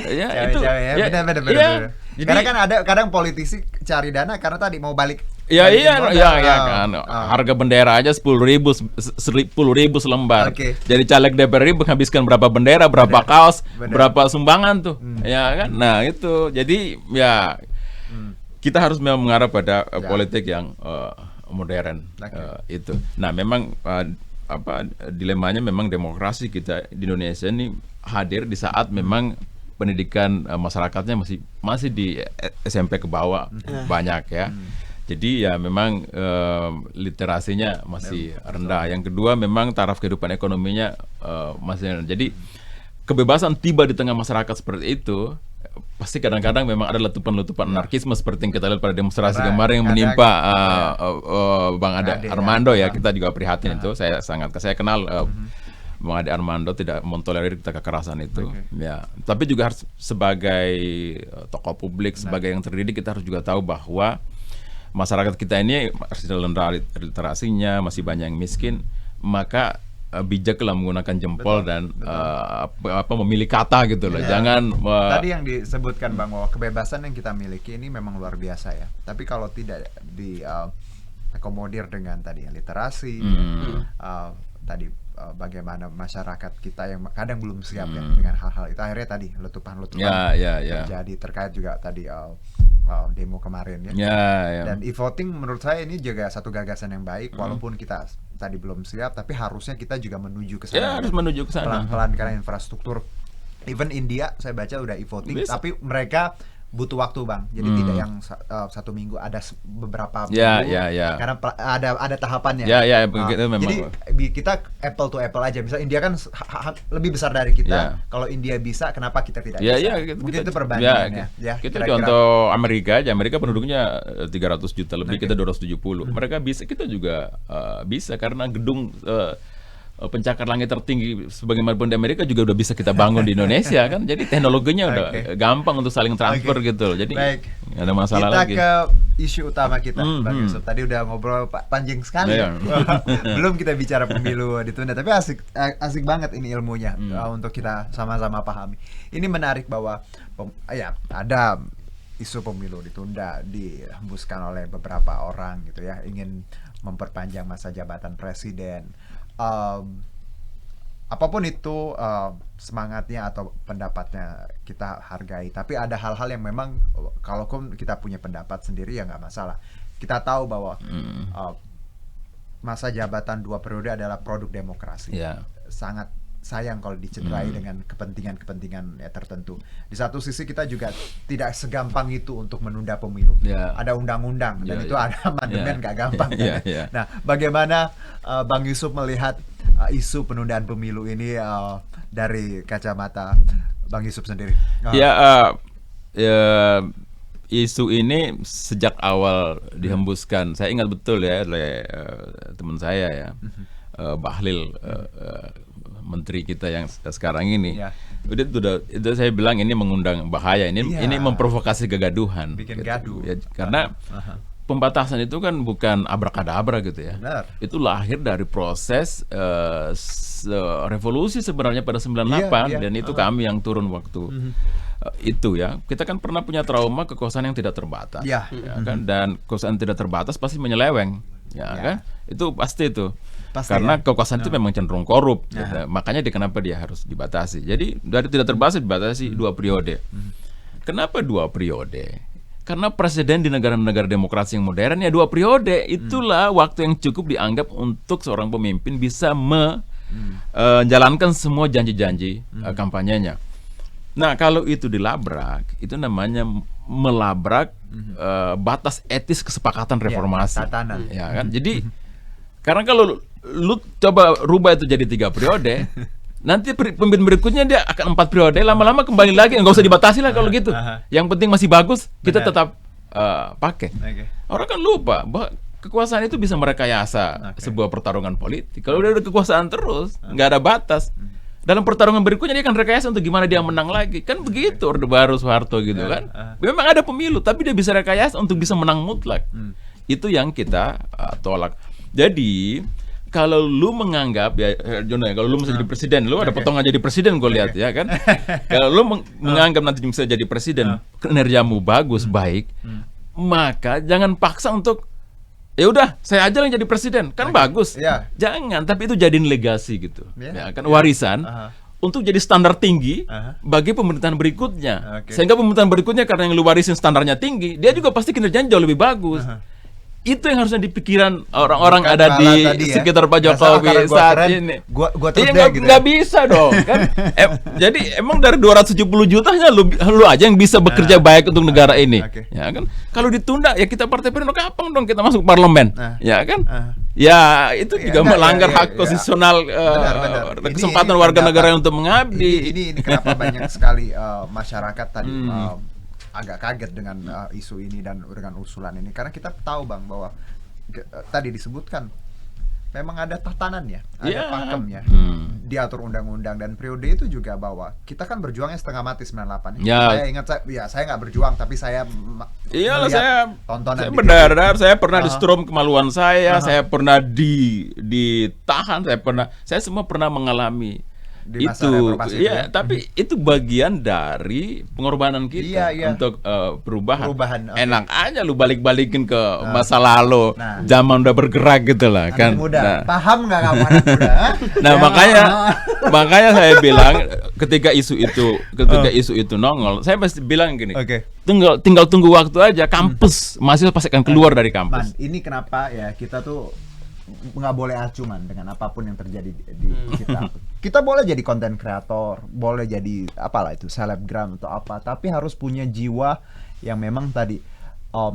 Ya, itu. Cewek-cewek ya, benar. Iya. Jadi, Karena kan ada kadang politisi cari dana karena tadi mau balik. Ya balikin iya, modal. ya kan. Harga bendera aja 10.000 selembar. Oke. Jadi caleg DPR RI menghabiskan berapa bendera, berapa kaos, Bener. berapa sumbangan tuh. Ya kan. Nah, itu. Jadi ya kita harus memang mengarah pada politik yang modern. Itu. Nah, memang dilemanya memang demokrasi kita di Indonesia ini hadir di saat memang pendidikan masyarakatnya masih di SMP ke bawah banyak ya. Jadi ya memang literasinya masih rendah. Yang kedua memang taraf kehidupan ekonominya masih rendah. Jadi kebebasan tiba di tengah masyarakat seperti itu pasti kadang-kadang memang ada letupan-letupan anarkisme seperti yang kita lihat pada demonstrasi kemarin yang menimpa Bang Ade Armando ya. Kita juga prihatin itu. Saya kenal Bang Ade Armando tidak mentolerir kekerasan itu. Ya, tapi juga harus sebagai tokoh publik, sebagai yang terdidik kita harus juga tahu bahwa masyarakat kita ini masih rendah literasinya, masih banyak yang miskin, maka bijaklah menggunakan jempol dan memilih kata gitu loh. Jangan tadi yang disebutkan Bang, bahwa kebebasan yang kita miliki ini memang luar biasa ya. Tapi kalau tidak diakomodir dengan tadi literasi, tadi bagaimana masyarakat kita yang kadang belum siap ya dengan hal-hal itu, akhirnya tadi letupan-letupan terjadi terkait juga tadi demo kemarin ya. Dan e-voting menurut saya ini juga satu gagasan yang baik, walaupun kita tadi belum siap, tapi harusnya kita juga menuju ke sana. Ya, harus menuju ke sana. Pelan-pelan karena infrastruktur. Even India saya baca udah e-voting, tapi mereka butuh waktu Bang. Jadi tidak yang 1 minggu, ada beberapa minggu. Karena ada tahapannya. Begitu memang. Jadi kita apple to apple aja. Misal India kan lebih besar dari kita. Kalau India bisa, kenapa kita tidak bisa? Mungkin itu perbandingannya. Kita contoh Amerika aja. Amerika penduduknya 300 juta lebih, kita 270. Mereka bisa, kita juga bisa karena gedung pencakar langit tertinggi sebagaimanapun di Amerika juga udah bisa kita bangun di Indonesia kan. Jadi teknologinya udah gampang untuk saling transfer gitu. Jadi nggak ada masalah lagi. Kita ke isu utama kita, Bang Yusuf. Tadi udah ngobrol panjang sekali. Belum kita bicara pemilu ditunda, tapi asik banget ini ilmunya untuk kita sama-sama pahami. Ini menarik bahwa ada isu pemilu ditunda dihembuskan oleh beberapa orang gitu ya, ingin memperpanjang masa jabatan presiden. Apapun itu semangatnya atau pendapatnya kita hargai, tapi ada hal-hal yang memang kalau kita punya pendapat sendiri ya nggak masalah. Kita tahu bahwa masa jabatan 2 periode adalah produk demokrasi. Sangat sayang kalau dicederai dengan kepentingan-kepentingan tertentu. Di satu sisi kita juga tidak segampang itu untuk menunda pemilu. Ada undang-undang dan itu ada amandemen nggak gampang. Nah, bagaimana Bang Yusuf melihat isu penundaan pemilu ini dari kacamata Bang Yusuf sendiri? Isu ini sejak awal dihembuskan, saya ingat betul ya oleh teman saya ya, Bahlil, menteri kita yang sekarang ini. Itu saya bilang ini mengundang bahaya, ini memprovokasi kegaduhan. Bikin gaduh. Karena pembatasan itu kan bukan abrakadabra gitu ya. Itu lahir dari proses revolusi sebenarnya pada 98 dan itu kami yang turun waktu itu ya. Kita kan pernah punya trauma kekuasaan yang tidak terbatas. Kan? Dan kekuasaan tidak terbatas pasti menyeleweng. Kan? Itu pasti itu. Karena kekuasaan itu memang cenderung korup, gitu. Makanya kenapa dia harus dibatasi. Jadi dari tidak terbatas dibatasi 2 periode. Kenapa 2 periode? Karena presiden di negara-negara demokrasi yang modern ya 2 periode. Itulah waktu yang cukup dianggap untuk seorang pemimpin bisa menjalankan semua janji-janji kampanyenya. Nah kalau itu dilabrak, itu namanya melabrak batas etis kesepakatan reformasi. Ya kan? Jadi karena kalau lu coba rubah itu jadi 3 periode, nanti pemimpin berikutnya dia akan 4 periode, lama-lama kembali lagi, nggak usah dibatasi lah kalau gitu. Yang penting masih bagus, kita tetap pakai. Orang kan lupa bahwa kekuasaan itu bisa merekayasa sebuah pertarungan politik. Kalau udah ada kekuasaan terus, nggak ada batas. Dalam pertarungan berikutnya dia akan rekayasa untuk gimana dia menang lagi. Kan begitu Orde Baru Soeharto gitu kan. Memang ada pemilu, tapi dia bisa rekayasa untuk bisa menang mutlak. Itu yang kita tolak. Jadi kalau lu menganggap ya Jono ya, kalau lu bisa jadi presiden, lu ada potongan jadi presiden gue lihat ya kan. Kalau lu menganggap nanti bisa jadi presiden, kinerjamu bagus, baik, maka jangan paksa untuk ya udah saya aja yang jadi presiden, kan bagus. Jangan, tapi itu jadiin legasi gitu. Ya kan warisan untuk jadi standar tinggi bagi pemerintahan berikutnya. Sehingga pemerintahan berikutnya karena yang lu warisin standarnya tinggi, dia juga pasti kinerjanya jauh lebih bagus. Itu yang harusnya dipikiran orang-orang ada di sekitar Pak Jokowi saat ini. Gua iya nggak bisa dong kan. Jadi emang dari 270 jutanya lu aja yang bisa bekerja baik untuk negara ini. Ya kan. Kalau ditunda ya kita Partai Perindo kapan dong kita masuk parlemen. Ya kan. Ya itu juga melanggar hak konstitusional kesempatan warga negara untuk mengabdi. Ini kenapa banyak sekali masyarakat tadi agak kaget dengan isu ini dan dengan usulan ini, karena kita tahu Bang bahwa tadi disebutkan memang ada tatanannya, ada pakemnya, diatur undang-undang, dan periode itu juga bahwa kita kan berjuangnya setengah mati 98. Saya ingat saya nggak berjuang tapi saya tontonan saya benar-benar saya pernah di strom kemaluan saya pernah ditahan, saya semua pernah mengalami itu, ya, tapi itu bagian dari pengorbanan kita untuk perubahan. Enak aja lu balik-balikin ke masa lalu, zaman udah bergerak gitu lah kan. Muda. Paham nggak kamu anak muda? Nah makanya saya bilang ketika isu itu nongol, saya pasti bilang gini. Tinggal tunggu waktu aja, kampus mahasiswa pasti akan keluar dari kampus. Ini kenapa ya kita tuh nggak boleh acuman dengan apapun yang terjadi di kita. Kita boleh jadi konten kreator, boleh jadi apalah itu selebgram atau apa, tapi harus punya jiwa yang memang tadi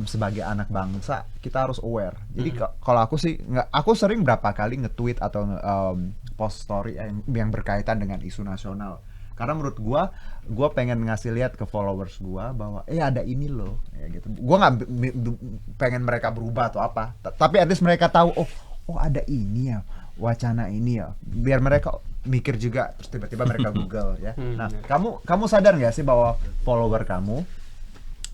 sebagai anak bangsa kita harus aware. Jadi kalau aku sih aku sering berapa kali nge-tweet atau post story yang berkaitan dengan isu nasional. Karena menurut gua pengen ngasih lihat ke followers gua bahwa ada ini loh, ya gitu. Gua nggak pengen mereka berubah atau apa, tapi at least mereka tahu oh ada ini ya, wacana ini ya, biar mereka mikir juga, terus tiba-tiba mereka Google ya. Nah, kamu sadar nggak sih bahwa follower kamu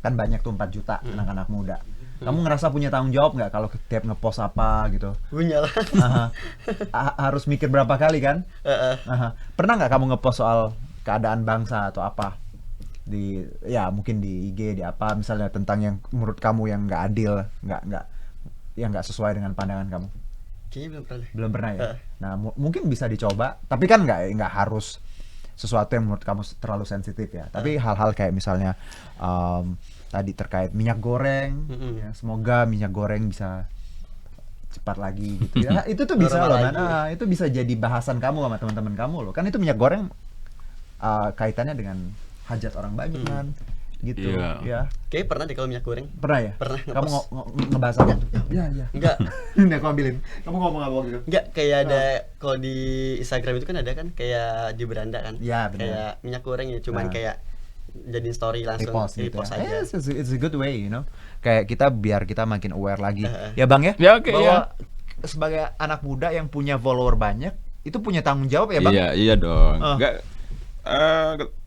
kan banyak tuh 4 juta anak-anak muda. Kamu ngerasa punya tanggung jawab nggak kalau tiap ngepost apa gitu? Punya lah. Harus mikir berapa kali kan? Pernah nggak kamu ngepost soal keadaan bangsa atau apa mungkin di IG, di apa misalnya, tentang yang menurut kamu yang nggak adil, nggak sesuai dengan pandangan kamu? Kayaknya belum pernah ya. Nah mungkin bisa dicoba, tapi kan nggak harus sesuatu yang menurut kamu terlalu sensitif ya. Tapi hal-hal kayak misalnya tadi terkait minyak goreng, ya, semoga minyak goreng bisa cepat lagi gitu ya. Itu tuh bisa loh, itu bisa jadi bahasan kamu sama teman-teman kamu loh. Kan itu minyak goreng kaitannya dengan hajat orang banyak kan. Gitu ya. Kayaknya pernah deh kalau minyak goreng. Pernah ya? Pernah. Kamu ngebahas apa? Iya. Enggak. Nih aku ambilin. Kamu ngomong apa gitu? Enggak, kayak ada kalau di Instagram itu kan ada kan kayak di beranda kan. Iya, benar. Kayak minyak goreng ya, cuman kayak jadiin story langsung repost aja. It's a good way, you know. Kayak biar kita makin aware lagi. Ya Bang ya? Ya oke, bahwa sebagai anak muda yang punya follower banyak, itu punya tanggung jawab ya Bang? Iya dong. Enggak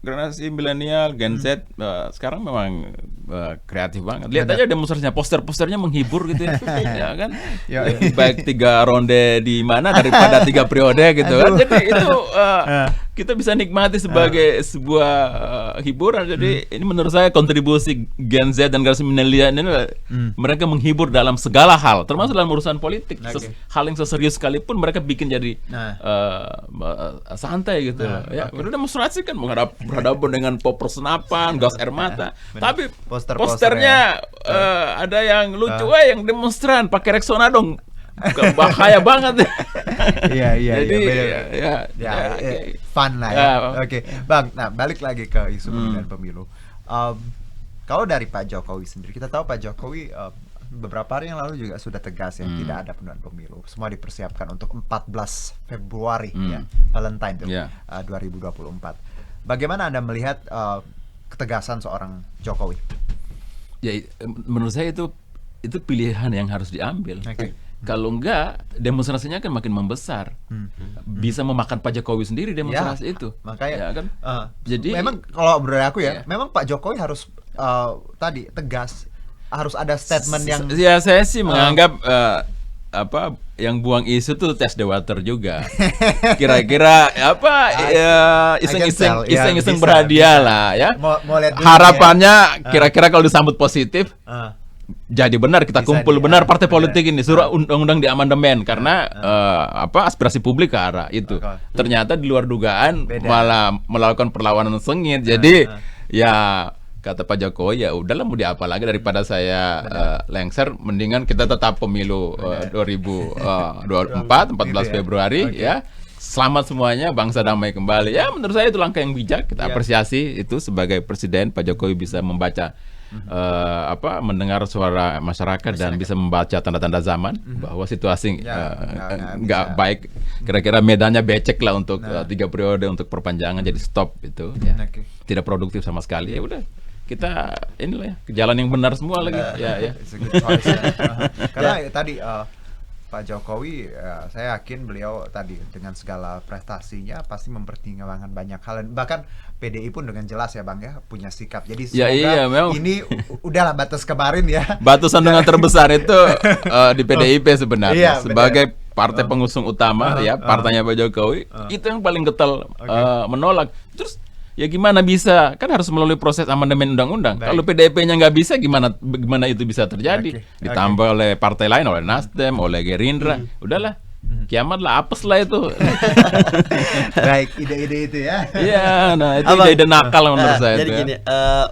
generasi milenial, Gen Z sekarang memang kreatif banget. Lihat aja demonstrasinya, posternya menghibur gitu ya, ya kan? Baik 3 ronde di mana daripada 3 periode gitu kan. Jadi itu kita bisa nikmati sebagai sebuah hiburan. Jadi ini menurut saya kontribusi Gen Z dan generasi milenial ini mereka menghibur dalam segala hal, termasuk dalam urusan politik. Hal yang seserius sekalipun mereka bikin jadi santai gitu. Ya, udah demonstrasi kan berhadapan dengan popper senapan, gas air mata. Tapi posternya ada yang lucu, yang demonstran pakai Rexona dong. Bahaya banget. Iya. Jadi fun lah ya. Oke, Bang. Nah, balik lagi ke isu penundaan pemilu. Kalau dari Pak Jokowi sendiri, kita tahu Pak Jokowi beberapa hari yang lalu juga sudah tegas ya, tidak ada penundaan pemilu. Semua dipersiapkan untuk 14 Februari ya, Valentine tuh, 2024. Bagaimana Anda melihat ketegasan seorang Jokowi? Ya, menurut saya itu pilihan yang harus diambil. Kalau enggak, demonstrasinya akan makin membesar. Bisa memakan Pak Jokowi sendiri demonstrasi itu. Makanya ya kan? Jadi memang kalau menurut aku memang Pak Jokowi harus tegas, harus ada statement yang saya sih menganggap yang buang isu tuh test the water juga. Kira-kira apa iseng-iseng berhadiah lah ya. Mau lihat dulu harapannya kira-kira kalau disambut positif jadi benar kita Bisa kumpul dia, benar partai benar. politik ini suruh undang-undang di amandemen karena aspirasi publik ke arah itu. Ternyata di luar dugaan Beda. malah melakukan perlawanan sengit. Jadi ya kata Pak Jokowi ya udahlah mau diapa lagi daripada saya lengser, mendingan kita tetap pemilu 2024 14 Gitu ya. Februari Oke. ya. Selamat semuanya, bangsa damai kembali. Ya menurut saya itu langkah yang bijak. Kita apresiasi itu sebagai presiden Pak Jokowi bisa membaca mendengar suara masyarakat dan bisa membaca tanda-tanda zaman bahwa situasi nggak baik. Kira-kira medannya becek lah untuk 3 periode untuk perpanjangan jadi stop itu. Ya. Oke. Tidak produktif sama sekali. Ya udah kita inilah ya ke jalan yang benar semua lagi. Ya. It's a good choice, ya. Karena tadi Pak Jokowi, saya yakin beliau tadi dengan segala prestasinya pasti mempertimbangkan banyak hal. Bahkan PDI pun dengan jelas ya Bang ya punya sikap. Jadi Ya, semoga iya, memang. ini udahlah batas kemarin ya. Batu sandungan terbesar itu di PDIP sebenarnya Iya, sebagai partai pengusung utama ya partainya Pak Jokowi itu yang paling getol menolak. Terus ya gimana bisa, kan harus melalui proses amandemen undang-undang. Baik. Kalau PDIP-nya nggak bisa, gimana itu bisa terjadi? Oke, Ditambah oleh partai lain, oleh Nasdem, oleh Gerindra, udahlah, kiamat lah, apes lah itu. Baik, ide-ide itu ya. Iya, nah itu Abang, ide nakal menurut saya. jadi itu ya. gini,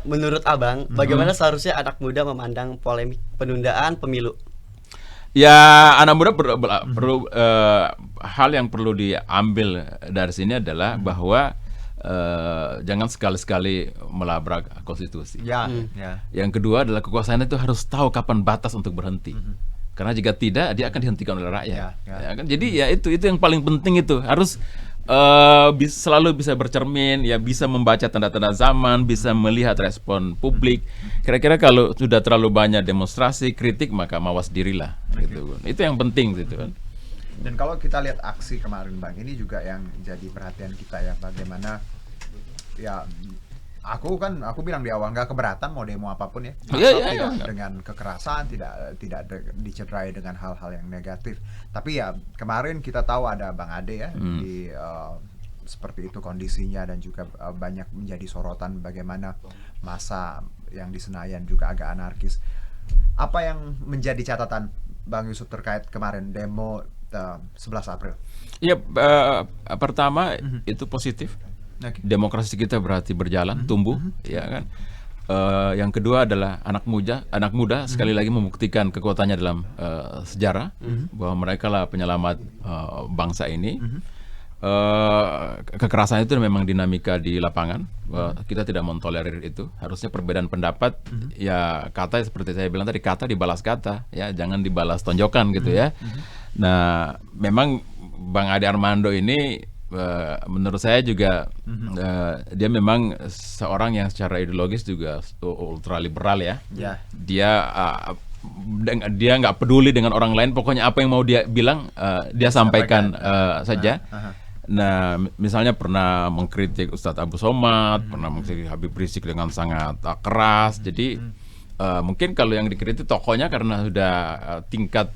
menurut Abang, bagaimana seharusnya anak muda memandang polemik penundaan pemilu? Ya, anak muda perlu hal yang perlu diambil dari sini adalah bahwa jangan sekali-sekali melabrak konstitusi. Ya, Hmm. ya. Yang kedua adalah kekuasaan itu harus tahu kapan batas untuk berhenti. Karena jika tidak, dia akan dihentikan oleh rakyat. Ya, ya. Ya kan? Jadi ya itu yang paling penting itu harus selalu bisa bercermin, ya bisa membaca tanda-tanda zaman, bisa melihat respon publik. Kira-kira kalau sudah terlalu banyak demonstrasi, kritik, maka mawas dirilah. Gitu. Itu yang penting gitu kan. Dan kalau kita lihat aksi kemarin Bang, ini juga yang jadi perhatian kita ya, bagaimana ya aku bilang di awal nggak keberatan mau demo apapun ya, Iya, asal iya, tidak iya. dengan kekerasan, tidak dicederai dengan hal-hal yang negatif. Tapi ya kemarin kita tahu ada Bang Ade ya di seperti itu kondisinya, dan juga banyak menjadi sorotan bagaimana masa yang di Senayan juga agak anarkis. Apa yang menjadi catatan Bang Yusuf terkait kemarin demo 11 April? Ya, pertama itu positif. Oke. Demokrasi kita berarti berjalan, tumbuh, ya kan. Yang kedua adalah anak muda sekali lagi membuktikan kekuatannya dalam sejarah bahwa mereka lah penyelamat bangsa ini. Kekerasan itu memang dinamika di lapangan. Kita tidak mentolerir itu. Harusnya perbedaan pendapat, ya kata seperti saya bilang tadi, kata dibalas kata, ya jangan dibalas tonjokan gitu ya. Nah, memang Bang Ade Armando ini menurut saya juga dia memang seorang yang secara ideologis juga ultra liberal ya. Ya. Dia nggak peduli dengan orang lain, pokoknya apa yang mau dia bilang dia sampaikan saja. Nah, misalnya pernah mengkritik Ustadz Abu Somad, pernah mengkritik Habib Rizik dengan sangat keras. Jadi mungkin kalau yang dikritik tokohnya karena sudah tingkat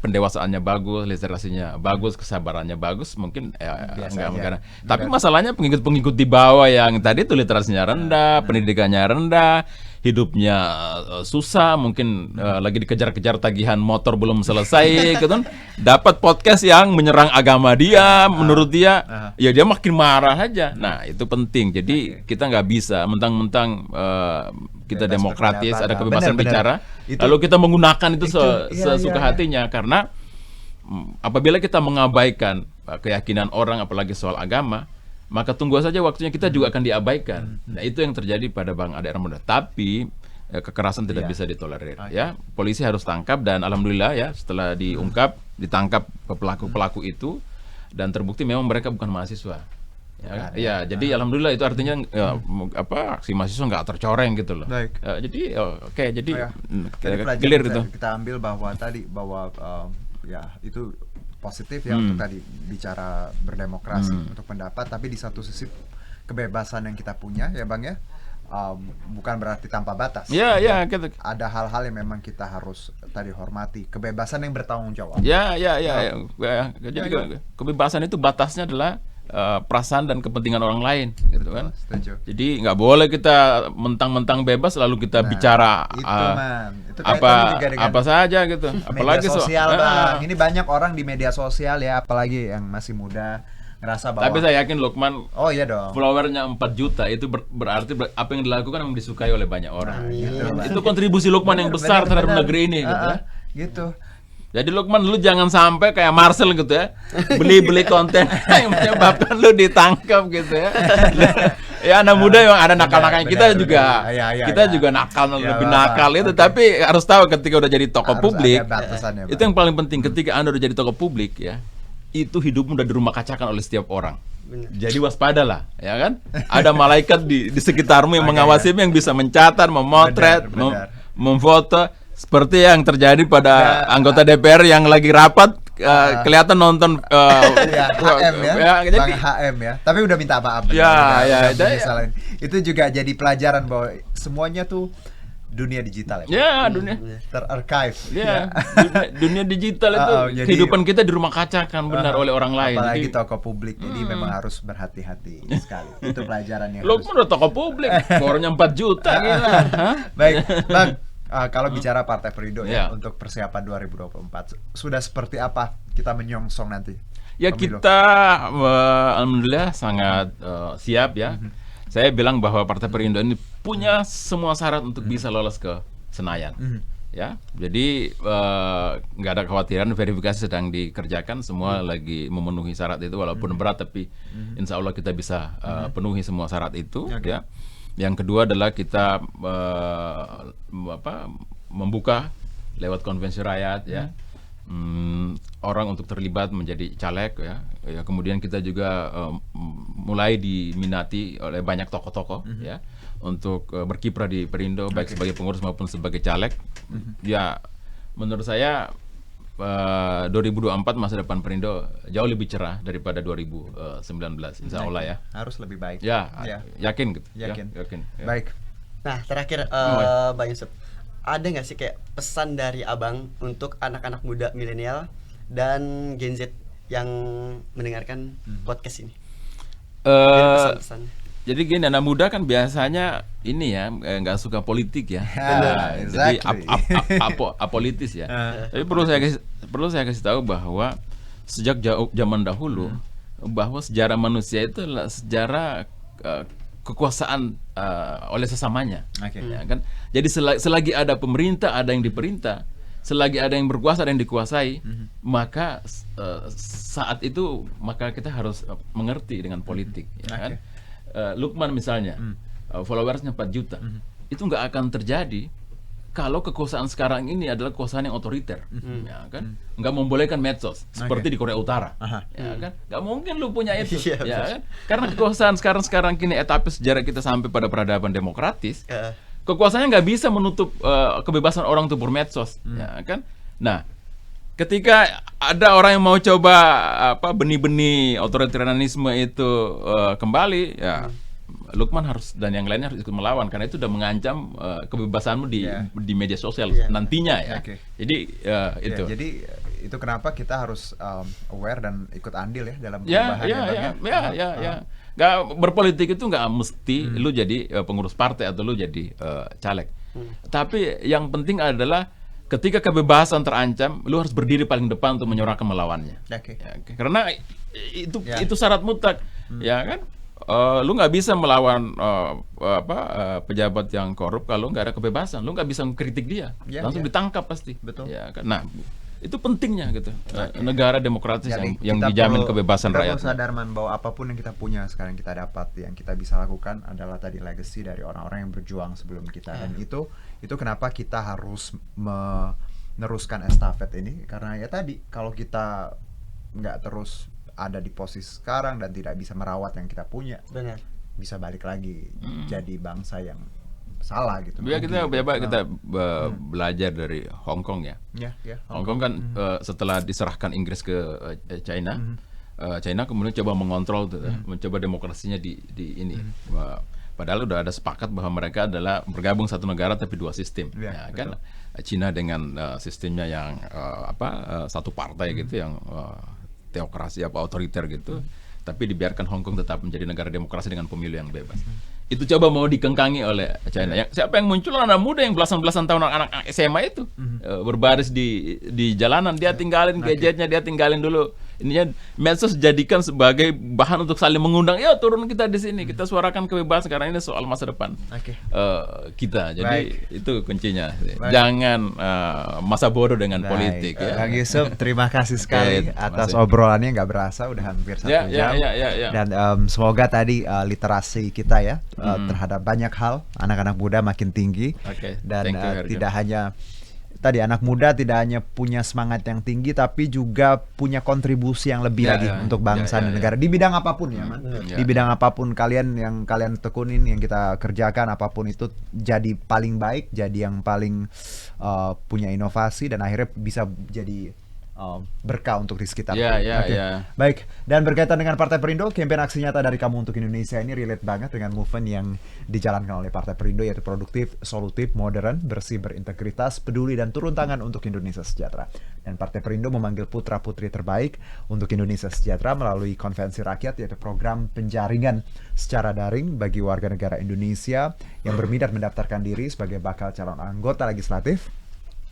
pendewasaannya bagus, literasinya bagus, kesabarannya bagus, mungkin enggak mungkin. Tapi masalahnya pengikut-pengikut di bawah yang tadi itu literasinya rendah, pendidikannya rendah, hidupnya susah, mungkin lagi dikejar-kejar tagihan motor belum selesai gitu kan. Dapat podcast yang menyerang agama dia, menurut dia ya dia makin marah aja. Nah, itu penting. Jadi kita nggak bisa mentang-mentang kita Bebas demokratis, berpendapat. ada kebebasan Benar. bicara, Itu- lalu kita menggunakan itu iya, sesuka iya. hatinya, karena apabila kita mengabaikan keyakinan orang apalagi soal agama, maka tunggu saja waktunya kita juga akan diabaikan. Nah, itu yang terjadi pada Bang Ade Armando. Tapi kekerasan tidak bisa ditolerir. Ya, polisi harus tangkap, dan alhamdulillah ya setelah ditangkap pelaku-pelaku itu, dan terbukti memang mereka bukan mahasiswa. Ya, jadi alhamdulillah itu artinya aksi mahasiswa nggak tercoreng gitu loh. Baik. Jadi oke, jadi Dari pelajaran clear itu. kita ambil bahwa ya itu positif ya untuk tadi bicara berdemokrasi untuk pendapat, tapi di satu sisi kebebasan yang kita punya ya Bang ya, bukan berarti tanpa batas. Ya, gitu. Ada hal-hal yang memang kita harus tadi hormati, kebebasan yang bertanggung jawab. Ya. Jadi kebebasan itu batasnya adalah perasaan dan kepentingan orang lain, gitu kan. Setuju. Jadi nggak boleh kita mentang-mentang bebas lalu kita bicara itu kaitannya juga dengan apa saja gitu. media Apalagi sosial, Bang. Ini banyak orang di media sosial ya, apalagi yang masih muda ngerasa bahwa. Tapi saya yakin Lukman, oh iya dong, followernya 4 juta itu berarti apa yang dilakukan memang disukai oleh banyak orang. Gitu, Itu kontribusi Lukman yang besar terhadap negeri ini, gitu. Gitu. Jadi Lukman, lu jangan sampai kayak Marcel gitu ya, beli konten yang menyebabkan lu ditangkap gitu ya. Ya anak muda yang ada nakal-nakalnya, kita juga juga nakal, lebih nakal itu. Tapi harus tahu ketika udah jadi tokoh publik, itu yang paling penting. Ketika Anda udah jadi tokoh publik ya, itu hidupmu udah dirumah kacakan oleh setiap orang. Benar. Jadi waspadalah, ya kan? Ada malaikat di sekitarmu yang mengawasimu, yang bisa mencatat, memotret, memfoto. Seperti yang terjadi pada anggota DPR yang lagi rapat, kelihatan nonton HM ya, jadi, Bang HM ya. Tapi udah minta maaf. Itu juga jadi pelajaran bahwa semuanya tuh dunia digital ya. Dunia terarchive. Ya, dunia digital itu kehidupan kita di rumah kacakan benar oleh orang lain. Apalagi tokoh publik, jadi memang harus berhati-hati sekali. Itu pelajarannya. Lo pun udah tokoh publik, skornya 4 juta gila. Baik, Bang. Kalau bicara Partai Perindo ya untuk persiapan 2024, sudah seperti apa kita menyongsong nanti? Ya pemilu? Kita alhamdulillah sangat siap ya. Saya bilang bahwa Partai Perindo ini punya semua syarat untuk bisa lolos ke Senayan. Ya, jadi nggak ada kekhawatiran, verifikasi sedang dikerjakan, semua lagi memenuhi syarat itu walaupun berat, tapi insya Allah kita bisa penuhi semua syarat itu. Ya. Yang kedua adalah kita membuka lewat konvensi rakyat ya, orang untuk terlibat menjadi caleg ya. Kemudian kita juga mulai diminati oleh banyak tokoh-tokoh ya untuk berkiprah di Perindo baik sebagai pengurus maupun sebagai caleg. Ya menurut saya 2024 masa depan Perindo jauh lebih cerah daripada 2019, insya Allah ya. Harus lebih baik. Ya, yakin gitu. Yakin. Ya. Baik. Nah, terakhir Bang Yusuf, ada nggak sih kayak pesan dari Abang untuk anak-anak muda milenial dan Gen Z yang mendengarkan podcast ini? Pesan-pesan. Jadi gini, anak muda kan biasanya ini ya nggak suka politik ya, jadi apolitis ya. Tapi perlu saya kasih tahu bahwa sejak zaman dahulu bahwa sejarah manusia itu adalah sejarah kekuasaan oleh sesamanya, ya kan? Jadi selagi ada pemerintah, ada yang diperintah, selagi ada yang berkuasa, ada yang dikuasai, maka saat itu maka kita harus mengerti dengan politik, ya kan? Lukman misalnya, followersnya 4 juta, itu nggak akan terjadi kalau kekuasaan sekarang ini adalah kekuasaan yang otoriter, ya kan? Nggak membolehkan medsos seperti di Korea Utara, ya kan? Nggak mungkin lu punya itu, ya kan? Karena kekuasaan sekarang kini etapa sejarah kita sampai pada peradaban demokratis, kekuasaannya nggak bisa menutup kebebasan orang untuk bermedsos, ya kan? Nah, ketika ada orang yang mau coba benih-benih otoritarianisme itu kembali, ya Lukman harus dan yang lainnya harus ikut melawan karena itu sudah mengancam kebebasanmu di media sosial nantinya ya. Jadi itu. Jadi itu kenapa kita harus aware dan ikut andil ya dalam perubahan. Nggak berpolitik itu nggak mesti lu jadi pengurus partai atau lu jadi caleg. Tapi yang penting adalah ketika kebebasan terancam, lu harus berdiri paling depan untuk menyuarakan melawannya. Karena itu syarat mutlak, ya kan? Lu nggak bisa melawan pejabat yang korup kalau nggak ada kebebasan. Lu nggak bisa mengkritik dia, langsung ditangkap pasti. Betul. Ya kan? Nah, itu pentingnya gitu. Negara demokratis yang dijamin kebebasan rakyat. Kita perlu sadar bahwa apapun yang kita punya sekarang kita dapat, yang kita bisa lakukan adalah tadi legacy dari orang-orang yang berjuang sebelum kita. Dan itu kenapa kita harus meneruskan estafet ini, karena ya tadi kalau kita nggak terus ada di posisi sekarang dan tidak bisa merawat yang kita punya, bisa balik lagi jadi bangsa yang salah gitu. Ya kita belajar dari Hong Kong ya. Hong Kong kan setelah diserahkan Inggris ke China, China kemudian coba mengontrol, mencoba demokrasinya di ini. Padahal udah ada sepakat bahwa mereka adalah bergabung satu negara tapi dua sistem. Ya, Ya, kan Cina dengan sistemnya yang satu partai gitu yang teokrasi otoriter gitu. Tapi dibiarkan Hong Kong tetap menjadi negara demokrasi dengan pemilu yang bebas. Itu coba mau dikengkangi oleh China. Siapa yang muncul? Anak muda yang belasan tahun, anak SMA itu berbaris di jalanan. Dia tinggalin gadgetnya, dia tinggalin dulu. Ininya medsos jadikan sebagai bahan untuk saling mengundang. Ya turun kita di sini, kita suarakan kebebasan karena ini soal masa depan kita. Jadi itu kuncinya. Jangan masa bodoh dengan politik. Ya. Kang Yusuf, terima kasih sekali atas obrolannya, nggak berasa udah hampir 1 jam. Dan semoga tadi literasi kita ya terhadap banyak hal anak-anak muda makin tinggi. Dan tidak hanya tadi anak muda tidak hanya punya semangat yang tinggi tapi juga punya kontribusi yang lebih lagi untuk bangsa dan negara di bidang apapun ya, Man. Di bidang apapun kalian tekunin, yang kita kerjakan apapun itu jadi paling baik, jadi yang paling punya inovasi dan akhirnya bisa jadi berkah untuk di sekitar. Baik, dan berkaitan dengan Partai Perindo, kampanye aksi nyata dari Kamu untuk Indonesia ini relate banget dengan movement yang dijalankan oleh Partai Perindo, yaitu produktif, solutif, modern, bersih, berintegritas, peduli, dan turun tangan untuk Indonesia sejahtera. Dan Partai Perindo memanggil putra-putri terbaik untuk Indonesia sejahtera melalui konvensi rakyat, yaitu program penjaringan secara daring bagi warga negara Indonesia yang berminat mendaftarkan diri sebagai bakal calon anggota legislatif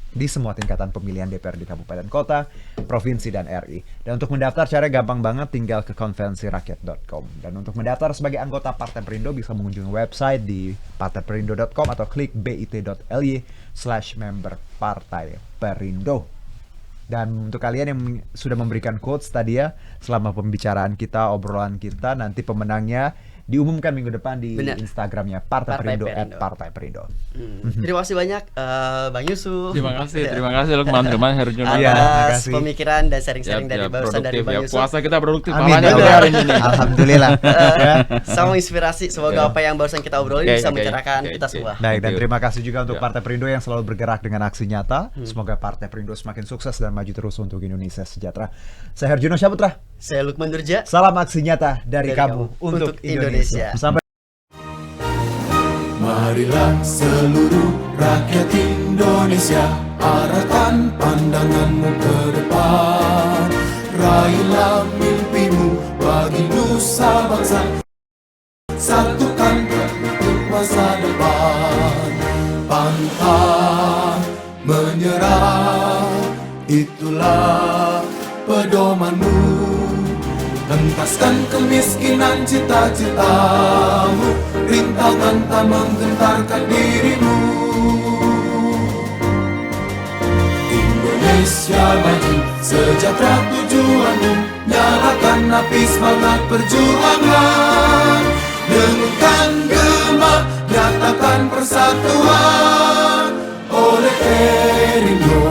di semua tingkatan pemilihan DPR di kabupaten kota, provinsi, dan RI. Dan untuk mendaftar caranya gampang banget, tinggal ke konvensirakyat.com. Dan untuk mendaftar sebagai anggota Partai Perindo bisa mengunjungi website di partaiperindo.com atau klik bit.ly/member Partai Perindo. Dan untuk kalian yang sudah memberikan quotes tadi ya, selama pembicaraan kita, obrolan kita, nanti pemenangnya diumumkan minggu depan di Instagramnya Partai Perindo @partaiperindo. Terima kasih banyak Bang Yusuf. Terima kasih Lukman Herjuno atas pemikiran dan sharing-sharing dari barusan dari Bang Yusuf. Puasa kita produktif. Alhamdulillah. Sama inspirasi, semoga apa yang barusan kita obrolin bisa mencerahkan kita semua. Baik, dan terima kasih juga untuk Partai Perindo yang selalu bergerak dengan aksi nyata. Semoga Partai Perindo semakin sukses dan maju terus untuk Indonesia sejahtera. Saya Herjuno Syaputra. Saya Lukman Durja. Salam aksi nyata dari kamu untuk Indonesia. Sampai. Marilah seluruh rakyat Indonesia, arahkan pandanganmu ke depan. Raihlah mimpimu bagi nusa bangsa, satukan untuk masa depan. Pantang menyerah, itulah pedomanmu. Hentaskan kemiskinan cita-citamu, rintangan tak menggentarkan dirimu. Indonesia maju, sejahtera tujuanmu, nyalakan api semangat perjuangan. Dengungkan gema, nyatakan persatuan oleh Perindo.